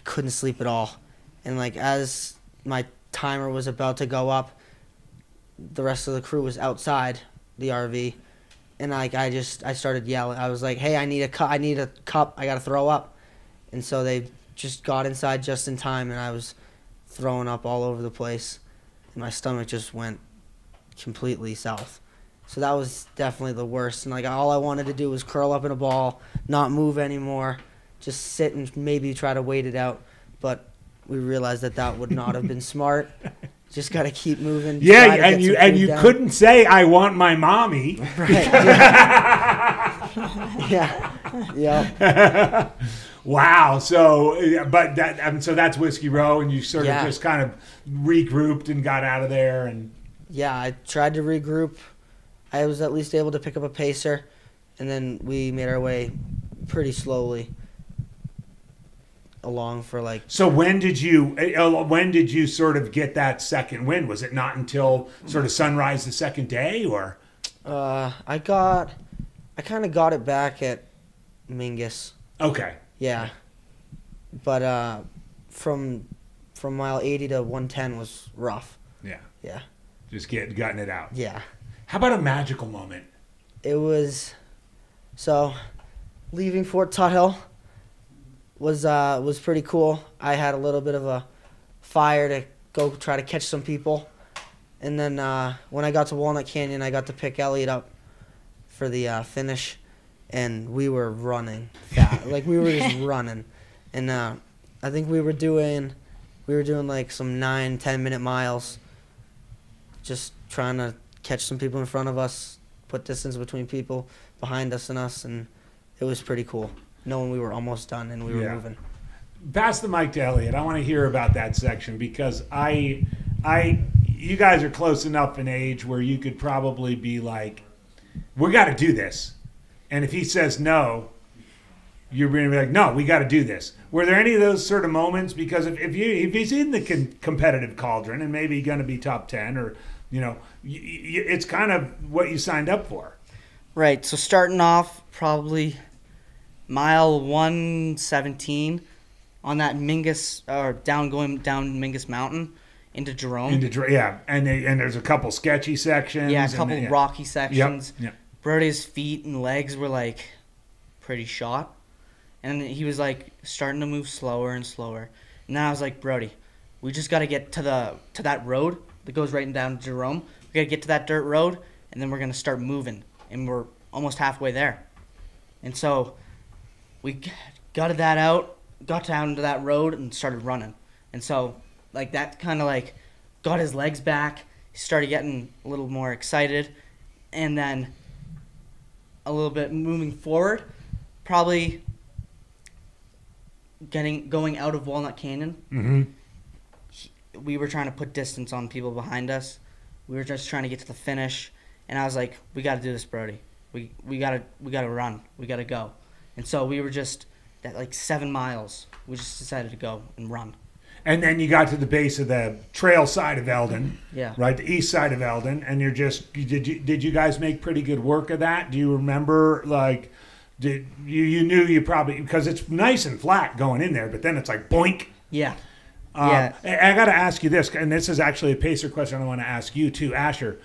couldn't sleep at all. And like as my timer was about to go up, the rest of the crew was outside the RV. And like I started yelling. I was like, "Hey, I need a cup. I got to throw up." And so they just got inside just in time, and I was throwing up all over the place, and my stomach just went completely south. So that was definitely the worst. And like all I wanted to do was curl up in a ball, not move anymore, just sit and maybe try to wait it out. But we realized that would not have been smart. Just got to keep moving. Yeah, and you couldn't say I want my mommy. Right. Yeah. Wow. So, but so that's Whiskey Row, and you sort of just kind of regrouped and got out of there. And yeah, I tried to regroup. I was at least able to pick up a pacer, and then we made our way pretty slowly along for like. So when did you sort of get that second win? Was it not until sort of sunrise the second day, or? I kind of got it back at Mingus. Okay. Yeah, but from mile 80 to 110 was rough. Yeah. Yeah. Just gutting it out. Yeah. How about a magical moment? It was leaving Fort Tuthill was pretty cool. I had a little bit of a fire to go try to catch some people, and then when I got to Walnut Canyon, I got to pick Elliot up for the finish, and we were running fast. Like we were just running, and I think we were doing like some 9-10 minute miles, just trying to catch some people in front of us, put distance between people behind us and us, and it was pretty cool knowing we were almost done and we were moving. Pass the mic to Elliot. I want to hear about that section because you guys are close enough in age where you could probably be like, we got to do this. And if he says no, you're going to be like, no, we got to do this. Were there any of those sort of moments? Because if he's in the competitive cauldron and maybe going to be top 10 or, it's kind of what you signed up for. Right. So starting off probably mile 117 on that Mingus, or going down Mingus Mountain into Jerome. Yeah, and there's a couple sketchy sections. Yeah, a couple rocky sections. Yep. Brody's feet and legs were like pretty shot, and he was like starting to move slower and slower. And then I was like, Brody, we just got to get to that road that goes right down to Jerome. We got to get to that dirt road, and then we're gonna start moving, and we're almost halfway there. And so we gutted that out, got down to that road, and started running. And so like that kind of like got his legs back. He started getting a little more excited, and then a little bit moving forward, probably going out of Walnut Canyon. Mm-hmm. We were trying to put distance on people behind us. We were just trying to get to the finish, and I was like, "We got to do this, Brody. We gotta run. We gotta go." And so we were just at like 7 miles. We just decided to go and run. And then you got to the base of the trail side of Eldon, Yeah. right, the east side of Eldon, and did you guys make pretty good work of that? Do you remember, like, did you knew you probably, because it's nice and flat going in there, but then it's like boink. Yeah. Yeah. I got to ask you this, and this is actually a pacer question I want to ask you too, Asher,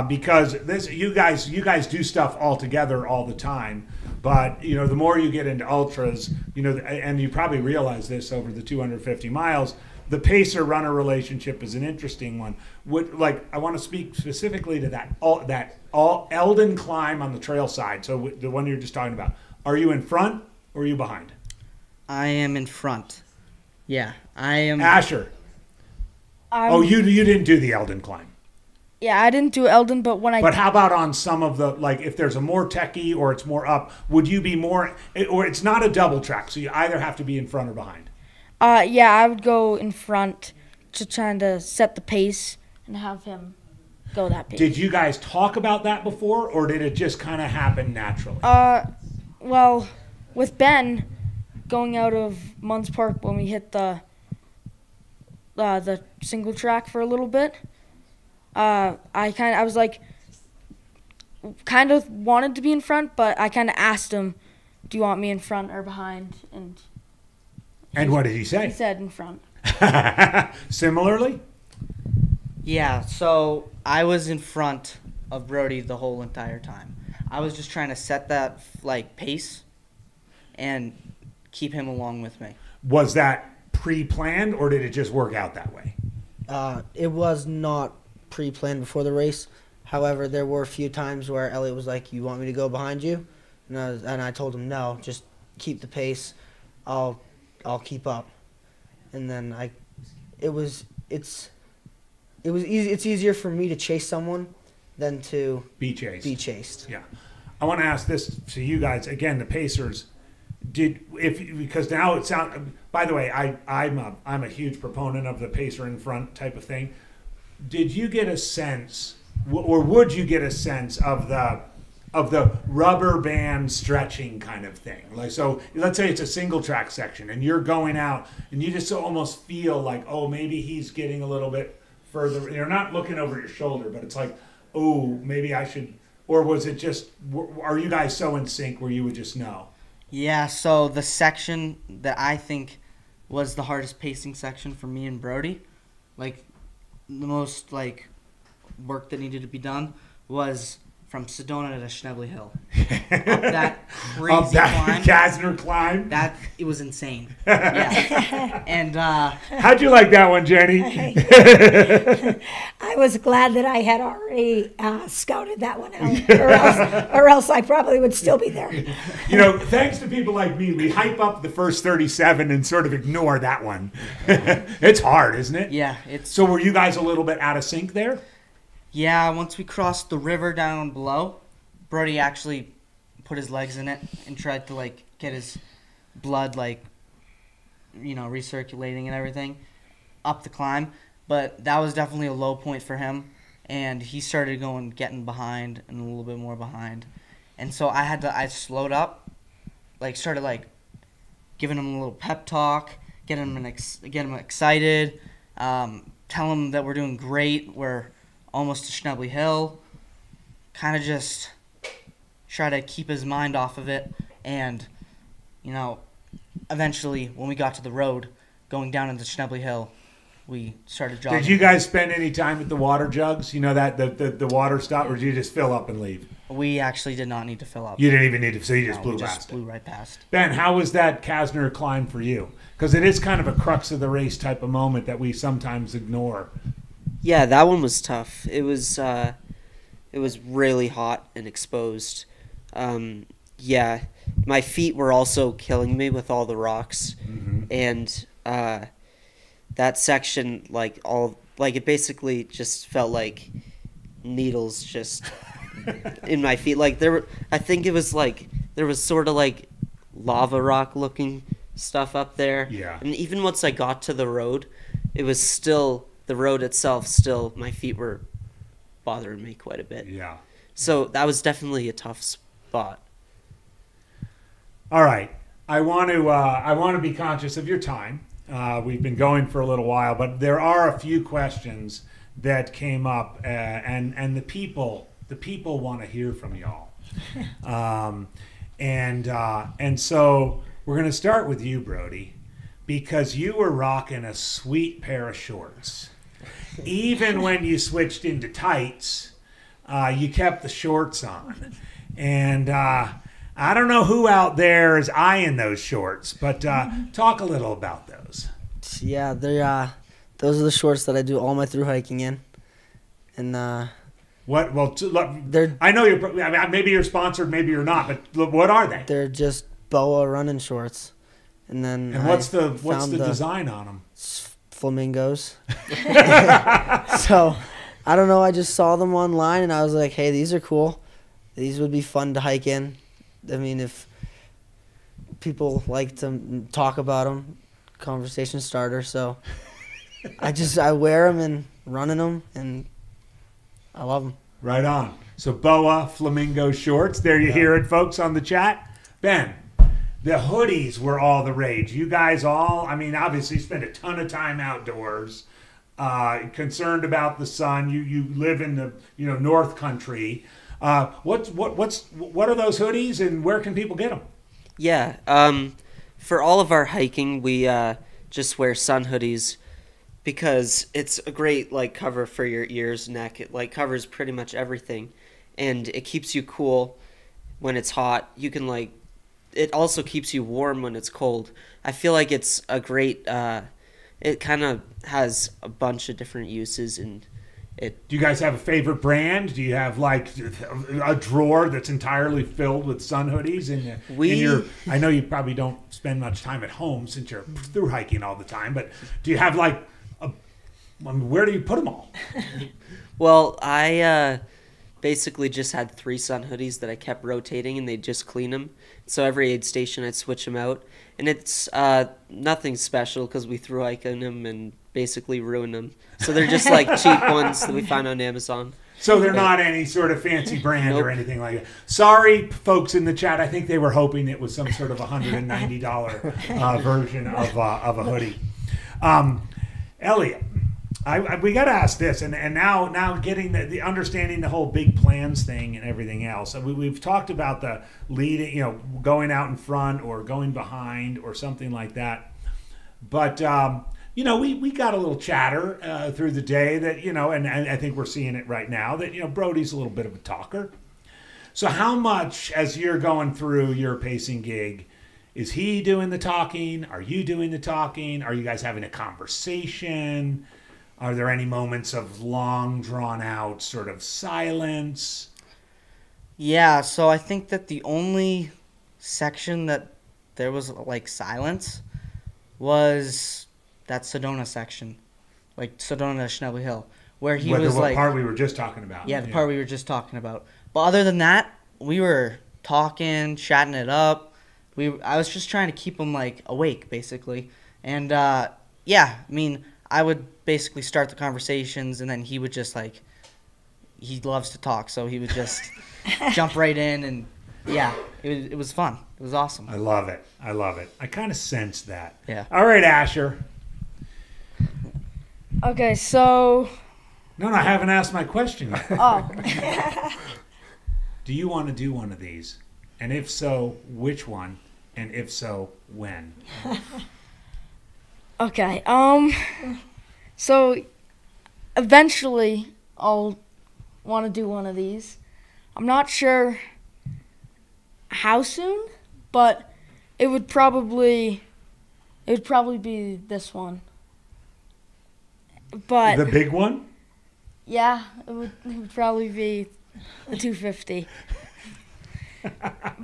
because you guys do stuff all together all the time. But, the more you get into ultras, and you probably realize this over the 250 miles, the pacer-runner relationship is an interesting one. I want to speak specifically to that Eldon climb on the trail side, so the one you're just talking about. Are you in front or are you behind? I am in front. Yeah, I am. Asher. You didn't do the Eldon climb. Yeah, I didn't do Eldon, but But how about on some of the, like, if there's a more techie or it's more up, would you be more, or it's not a double track, so you either have to be in front or behind? Yeah, I would go in front, just trying to set the pace and have him go that pace. Did you guys talk about that before, or did it just kind of happen naturally? Well, with Ben going out of Munns Park when we hit the single track for a little bit, I was like, kind of wanted to be in front, but I kind of asked him, "Do you want me in front or behind?" And what did he say? He said in front. Similarly? Yeah, so I was in front of Brody the whole entire time. I was just trying to set that pace and keep him along with me. Was that pre-planned, or did it just work out that way? It was not pre-planned before the race. However, there were a few times where Elliot was like, "You want me to go behind you?" And I told him, "No, just keep the pace. I'll keep up." And then it's easier for me to chase someone than to be chased. Yeah. I want to ask this to you guys again, the Pacers. Because now it sounds. By the way, I'm a huge proponent of the pacer in front type of thing. Did you get a sense, or would you get a sense of the rubber band stretching kind of thing? Like, so let's say it's a single track section, and you're going out, and you just almost feel like, oh, maybe he's getting a little bit further. You're not looking over your shoulder, but it's like, oh, maybe I should. Or was it just? Are you guys so in sync where you would just know? Yeah, so the section that I think was the hardest pacing section for me and Brody, the most work that needed to be done, was from Sedona to Schnebly Hill. Up that crazy climb. Kasner climb. It was insane. Yeah. And how'd you like that one, Jenny? I was glad that I had already scouted that one out, or else I probably would still be there. Thanks to people like me, we hype up the first 37 and sort of ignore that one. It's hard, isn't it? Yeah. So were you guys a little bit out of sync there? Yeah, once we crossed the river down below, Brody actually put his legs in it and tried to get his blood recirculating and everything up the climb. but that was definitely a low point for him, and he started getting behind and a little bit more behind, and so I slowed up, started giving him a little pep talk, get him excited, tell him that we're doing great, we're almost to Schnebly Hill, kind of just try to keep his mind off of it, and eventually when we got to the road going down into Schnebly Hill, we started jogging. Did you guys spend any time at the water jugs? That the water stop, or did you just fill up and leave? We actually did not need to fill up. You didn't even need to, so you just No, blew we past just it. blew right past. Ben, how was that Kasner climb for you? Because it is kind of a crux of the race type of moment that we sometimes ignore. Yeah, that one was tough. It was really hot and exposed. Yeah, my feet were also killing me with all the rocks, and that section, it basically just felt like needles just in my feet. I think it was there was sort of lava rock looking stuff up there. Yeah. And even once I got to the road, it was still, the road itself still, my feet were bothering me quite a bit. Yeah. So that was definitely a tough spot. All right. I want to be conscious of your time. We've been going for a little while, but there are a few questions that came up, and the people want to hear from y'all. And so we're going to start with you, Brody, because you were rocking a sweet pair of shorts. Even when you switched into tights, you kept the shorts on. And I don't know who out there is eyeing those shorts, but talk a little about those. Yeah, those are the shorts that I do all my through hiking in. And What? Well, they're I know you're. I mean, maybe you're sponsored, maybe you're not. But look, what are they? they're just boa running shorts. And then And what's the found design on them? flamingos. So I don't know. I just saw them online and I was like, hey, these are cool. These would be fun to hike in. I mean, if people like to talk about them, conversation starter. So I wear them and run in them, and I love them. Right on. So boa flamingo shorts. There you hear it, folks, on the chat. Ben, the hoodies were all the rage. You guys all, I mean, obviously spend a ton of time outdoors, concerned about the sun. You live in the North Country. What are those hoodies, and where can people get them? Yeah, for all of our hiking, we just wear sun hoodies because it's a great cover for your ears, neck. It covers pretty much everything, and it keeps you cool when it's hot. You can it also keeps you warm when it's cold. I feel like it's a great. It kind of has a bunch of different uses, and Do you guys have a favorite brand? Do you have a drawer that's entirely filled with sun hoodies? I know you probably don't spend much time at home since you're through hiking all the time, but do you have where do you put them all? Well, I basically just had 3 sun hoodies that I kept rotating, and they'd just clean them. So every aid station, I'd switch them out. And it's nothing special because we through hike in them and basically ruin them. So they're just cheap ones that we find on Amazon. So they're not any sort of fancy brand Nope. or anything like that. Sorry, folks in the chat. I think they were hoping it was some sort of $190 version of a hoodie. Elliot, we got to ask this, and now getting the understanding the whole big plans thing and everything else. We've talked about the leading, going out in front or going behind or something like that. But we got a little chatter through the day that and I think we're seeing it right now that Brody's a little bit of a talker. So how much, as you're going through your pacing gig, is he doing the talking? Are you doing the talking? Are you guys having a conversation? Are there any moments of long, drawn-out sort of silence? Yeah, so I think that the only section that there was silence was that Cocodona section, Cocodona Schnebly Hill, where he was the part we were just talking about. Yeah, the part we were just talking about. But other than that, we were talking, chatting it up. I was just trying to keep him awake, basically. And yeah, I mean, I would basically start the conversations, and then he would just like, he loves to talk, so he would just jump right in, and yeah, it was fun. It was awesome. I love it. I love it. I kind of sensed that. Yeah. All right, Asher. Okay, so No, I haven't asked my question yet. oh, Do you want to do one of these? And if so, which one? And if so, when? okay. So eventually I'll want to do one of these. I'm not sure how soon, but it would probably be this one. But The big one? yeah, it would probably be a 250.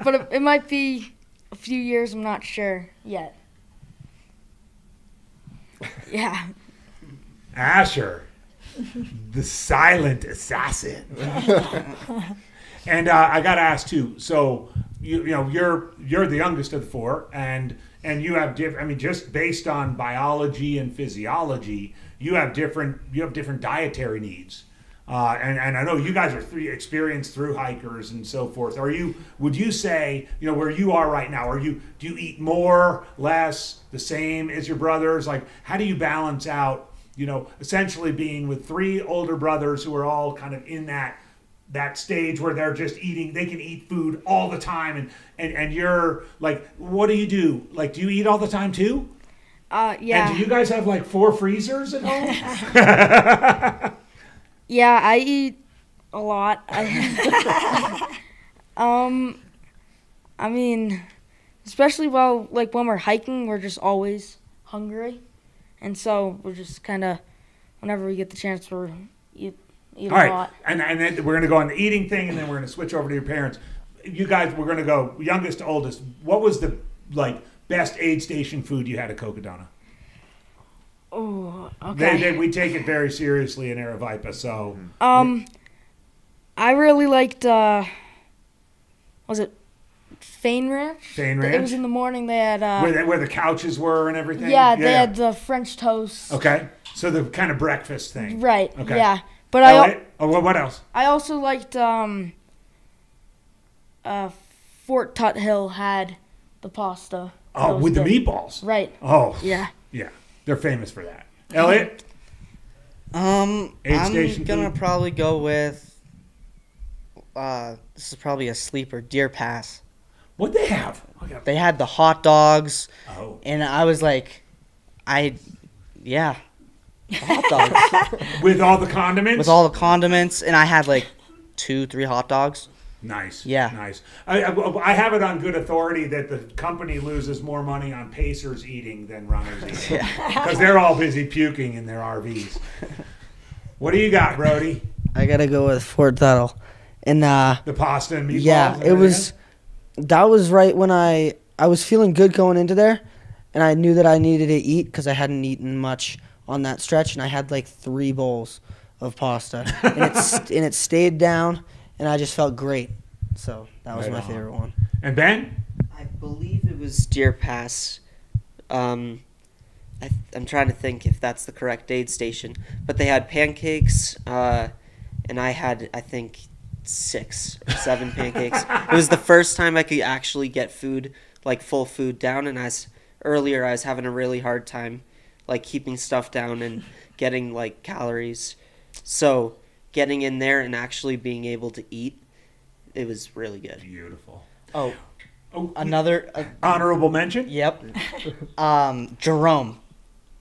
But it might be a few years, I'm not sure yet. Yeah. Asher, the silent assassin. And I got to ask too. So you know you're the youngest of the four, and you have different. I mean, just based on biology and physiology, you have different dietary needs. And I know you guys are experienced through hikers and so forth. Would you say, where you are right now, do you eat more, less, the same as your brothers? Like, how do you balance out, essentially being with three older brothers who are all kind of in that stage where they're just eating, they can eat food all the time, and you're like, what do you do? Like, do you eat all the time too? Yeah. And do you guys have like 4 freezers at home? Yeah, I eat a lot. I mean, especially when we're hiking, we're just always hungry, and so we're just kind of, whenever we get the chance, we're eat a All right, lot. and then we're going to go on the eating thing, and then we're going to switch over to your parents. You guys, we're going to go youngest to oldest. What was the best aid station food you had at Cocodona? Oh, okay. We take it very seriously in Aravaipa, so. I really liked. Was it Fane Ranch? Fane Ranch? It was in the morning. They had. Where the couches were and everything? Yeah, they had the French toast. Okay, so the kind of breakfast thing. Right. Okay. Yeah, but what else? I also liked. Fort Tuthill had the pasta. Oh, with the meatballs. Right. Oh. Yeah. Yeah, they're famous for that. Elliot? I'm station gonna food? probably go with. This is probably a sleeper. Deer Pass. What'd they have? They had the hot dogs, Oh. and I was like, the hot dogs With all the condiments? with all the condiments, and I had like 2-3 hot dogs. Nice. Yeah. Nice. I have it on good authority that the company loses more money on pacers eating than runners eating. Because they're all busy puking in their RVs. What do you got, Brody? I gotta go with Fort Tuttle, and The pasta and meatballs? yeah, and it was. everything? That was right when I was feeling good going into there, and I knew that I needed to eat because I hadn't eaten much on that stretch, and I had like 3 bowls of pasta, and it stayed down, and I just felt great. So that was Right my on. favorite one. And Ben? I believe it was Deer Pass. I'm trying to think if that's the correct aid station, but they had pancakes, and I had, I think, 6 or 7 pancakes. It was the first time I could actually get food, like full food down, and earlier I was having a really hard time, like keeping stuff down and getting like calories. So getting in there and actually being able to eat, it was really good. Beautiful. Oh, Oh, another. honorable mention? Yep. Jerome.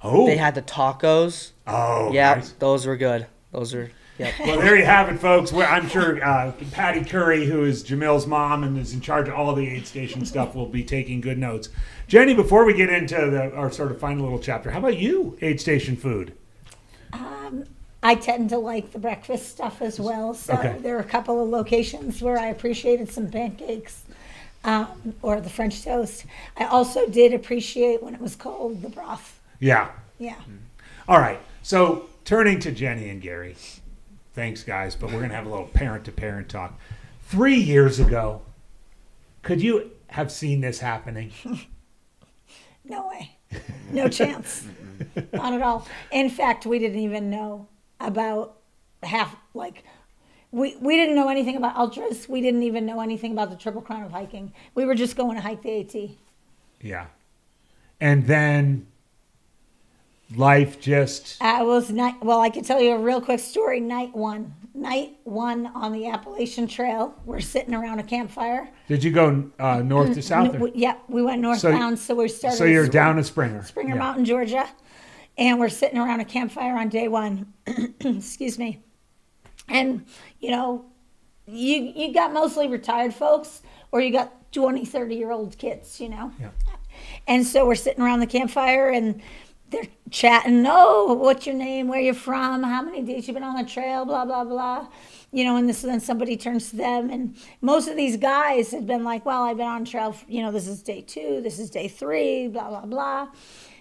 Oh. They had the tacos. Oh, Yeah, nice. those were good. Those were. Yep. Well, there you have it, folks. I'm sure Patty Curry, who is Jamil's mom and is in charge of all the aid station stuff, will be taking good notes. Jenny, before we get into our sort of final little chapter, how about you, aid station food? I tend to like the breakfast stuff as well. So Okay. there are a couple of locations where I appreciated some pancakes or the French toast. I also did appreciate when it was cold, the broth. Yeah. Yeah. All right. So turning to Jenny and Gary. Thanks, guys, but we're going to have a little parent-to-parent talk. 3 years ago, could you have seen this happening? No way. No chance. Not at all. In fact, we didn't even know about we didn't know anything about ultras. We didn't even know anything about the Triple Crown of hiking. We were just going to hike the AT. Yeah. And then life just... I could tell you a real quick story. Night one on the Appalachian Trail. We're sitting around a campfire. Did you go north to south? Yeah, we went northbound. So we started. So you're down to Springer. Springer Mountain, Georgia. And we're sitting around a campfire on day one. Excuse me. And, you got mostly retired folks, or you got 20, 30-year-old kids, Yeah. And so we're sitting around the campfire, and they're chatting. Oh, what's your name? Where you from? How many days you been on the trail? Blah, blah, blah. And then somebody turns to them. And most of these guys had been like, well, I've been on trail, this is day 2, this is day 3, blah, blah, blah.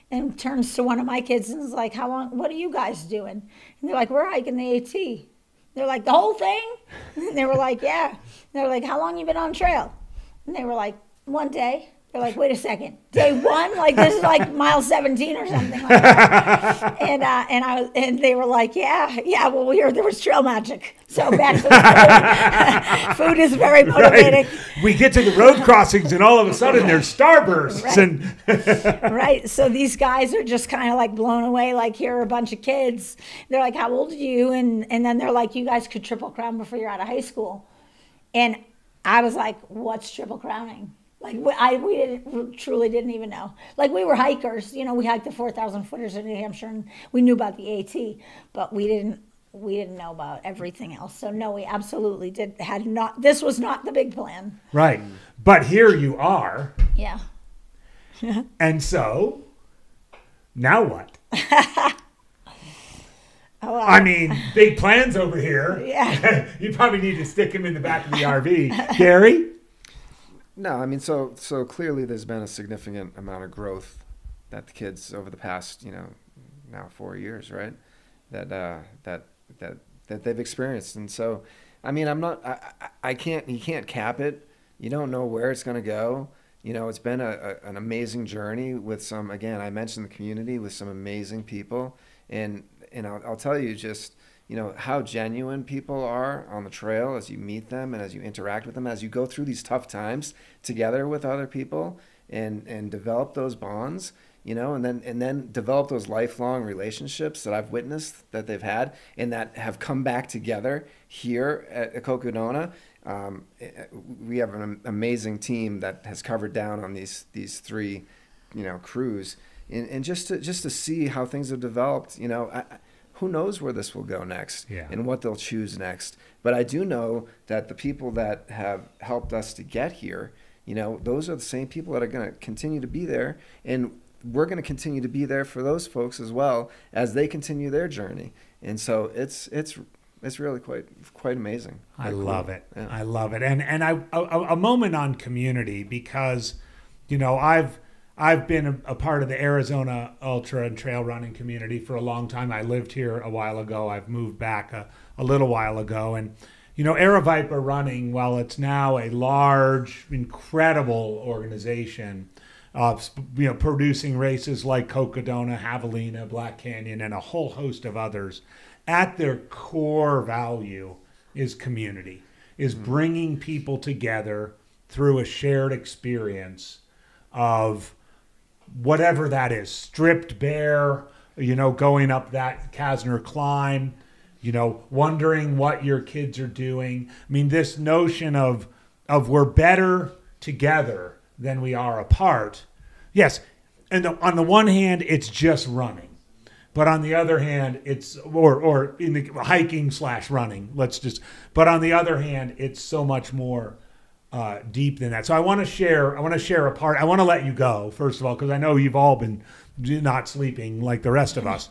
And turns to one of my kids and is like, how long, what are you guys doing? And they're like, we're hiking the AT. They're like, the whole thing? And they were like, yeah. And they were like, how long you been on trail? And they were like, 1 day. They're like, wait a second, day 1? Like, this is like mile 17 or something like that. And they were like, yeah, well, we heard there was trail magic. So back to food. Food is very motivating. Right. We get to the road crossings and all of a sudden there's starbursts. Right. Right. So these guys are just kind of like blown away. Like, here are a bunch of kids. They're like, how old are you? And then they're like, you guys could Triple Crown before you're out of high school. And I was like, what's Triple Crowning? Like, we truly didn't even know. Like, we were hikers, we hiked the 4,000 footers in New Hampshire, and we knew about the AT, but we didn't know about everything else. So no, we absolutely this was not the big plan. Right. But here you are. Yeah. And so, now what? I mean, big plans over here. Yeah. You probably need to stick him in the back of the RV. Gary? No, I mean, so clearly there's been a significant amount of growth that the kids over the past, now 4 years, right? That they've experienced. And so, I mean, you can't cap it. You don't know where it's going to go. It's been an amazing journey with some, again, I mentioned the community with some amazing people. And I'll tell you just, how genuine people are on the trail as you meet them and as you interact with them, as you go through these tough times together with other people and develop those bonds, and then develop those lifelong relationships that I've witnessed that they've had and that have come back together here at Cocodona. We have an amazing team that has covered down on these 3, crews, and just to see how things have developed, who knows where this will go next and what they'll choose next. But I do know that the people that have helped us to get here, those are the same people that are going to continue to be there. And we're going to continue to be there for those folks as well as they continue their journey. And so it's really quite amazing. I love it. Yeah. I love it. And a moment on community, because, I've been a part of the Arizona ultra and trail running community for a long time. I lived here a while ago. I've moved back a little while ago. And, Aravaipa Running, while it's now a large, incredible organization, producing races like Cocodona, Javelina, Black Canyon, and a whole host of others, at their core value is community, is bringing people together through a shared experience of whatever that is, stripped bare, going up that Kasner climb, wondering what your kids are doing. I mean, this notion of we're better together than we are apart. Yes, and on the one hand, it's just running. But on the other hand, it's, or in the hiking / running, but on the other hand, it's so much more deep than that. So I want to share a part. I want to let you go, first of all, because I know you've all been not sleeping like the rest of us.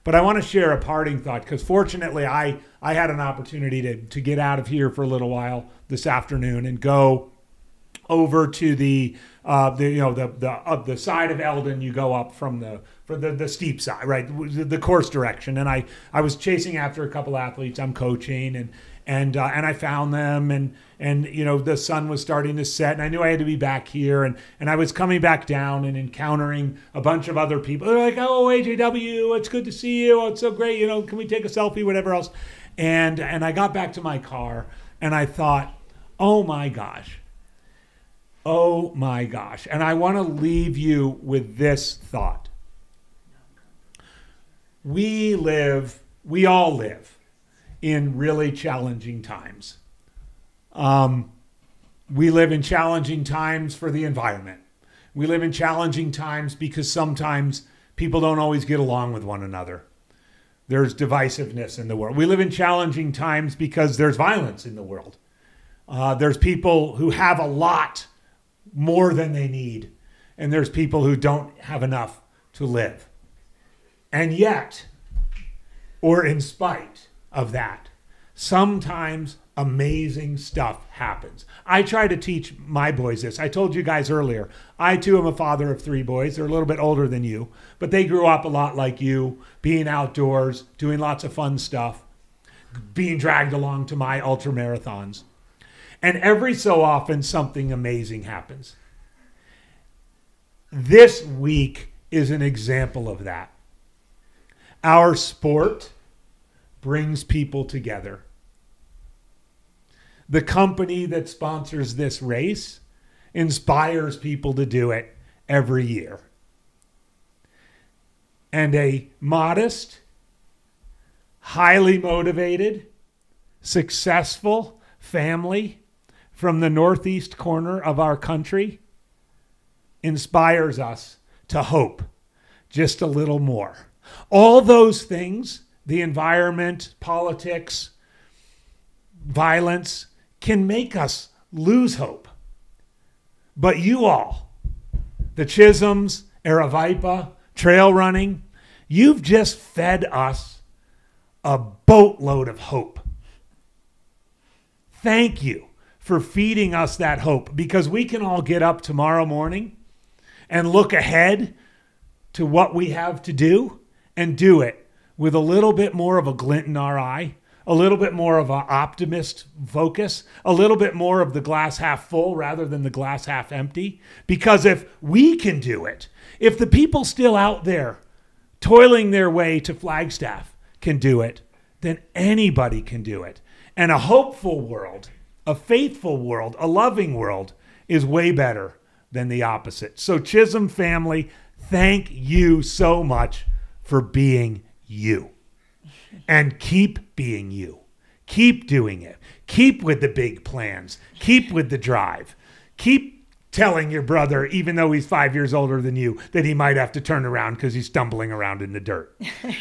But I want to share a parting thought, because fortunately I had an opportunity to get out of here for a little while this afternoon and go over to the side of Eldon. You go up from for the steep side, right? The course direction. And I was chasing after a couple athletes I'm coaching, and I found them, and you know, the sun was starting to set, and I knew I had to be back here, and I was coming back down and encountering a bunch of other people. They're like, oh, AJW, it's good to see you. Oh, it's so great. You know, can we take a selfie, whatever else? And I got back to my car, and I thought, oh my gosh. Oh my gosh. And I want to leave you with this thought. We all live in really challenging times. We live in challenging times for the environment. We live in challenging times because sometimes people don't always get along with one another. There's divisiveness in the world. We live in challenging times because there's violence in the world. There's people who have a lot more than they need, and there's people who don't have enough to live. And yet, or in spite of that, sometimes amazing stuff happens. I try to teach my boys this. I told you guys earlier, I too am a father of 3 boys. They're a little bit older than you, but they grew up a lot like you, being outdoors, doing lots of fun stuff, being dragged along to my ultra marathons. And every so often, something amazing happens. This week is an example of that. Our sport brings people together. The company that sponsors this race inspires people to do it every year. And a modest, highly motivated, successful family from the northeast corner of our country inspires us to hope just a little more. All those things, the environment, politics, violence, can make us lose hope. But you all, the Chisholms, Aravipa, trail running, you've just fed us a boatload of hope. Thank you for feeding us that hope, because we can all get up tomorrow morning and look ahead to what we have to do and do it with a little bit more of a glint in our eye, a little bit more of an optimist focus, a little bit more of the glass half full rather than the glass half empty. Because if we can do it, if the people still out there toiling their way to Flagstaff can do it, then anybody can do it. And a hopeful world, a faithful world, a loving world is way better than the opposite. So Chisholm family, thank you so much for being you. And keep being you. Keep doing it. Keep with the big plans. Keep with the drive. Keep telling your brother, even though he's 5 years older than you, that he might have to turn around because he's stumbling around in the dirt.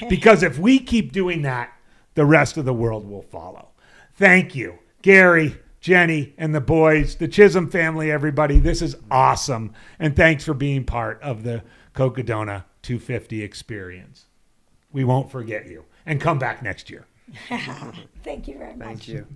Because if we keep doing that, the rest of the world will follow. Thank you, Gary, Jennie, and the boys, the Chisholm family, everybody. This is awesome. And thanks for being part of the Cocodona 250 experience. We won't forget you. And come back next year. Thank you very much. Thank you.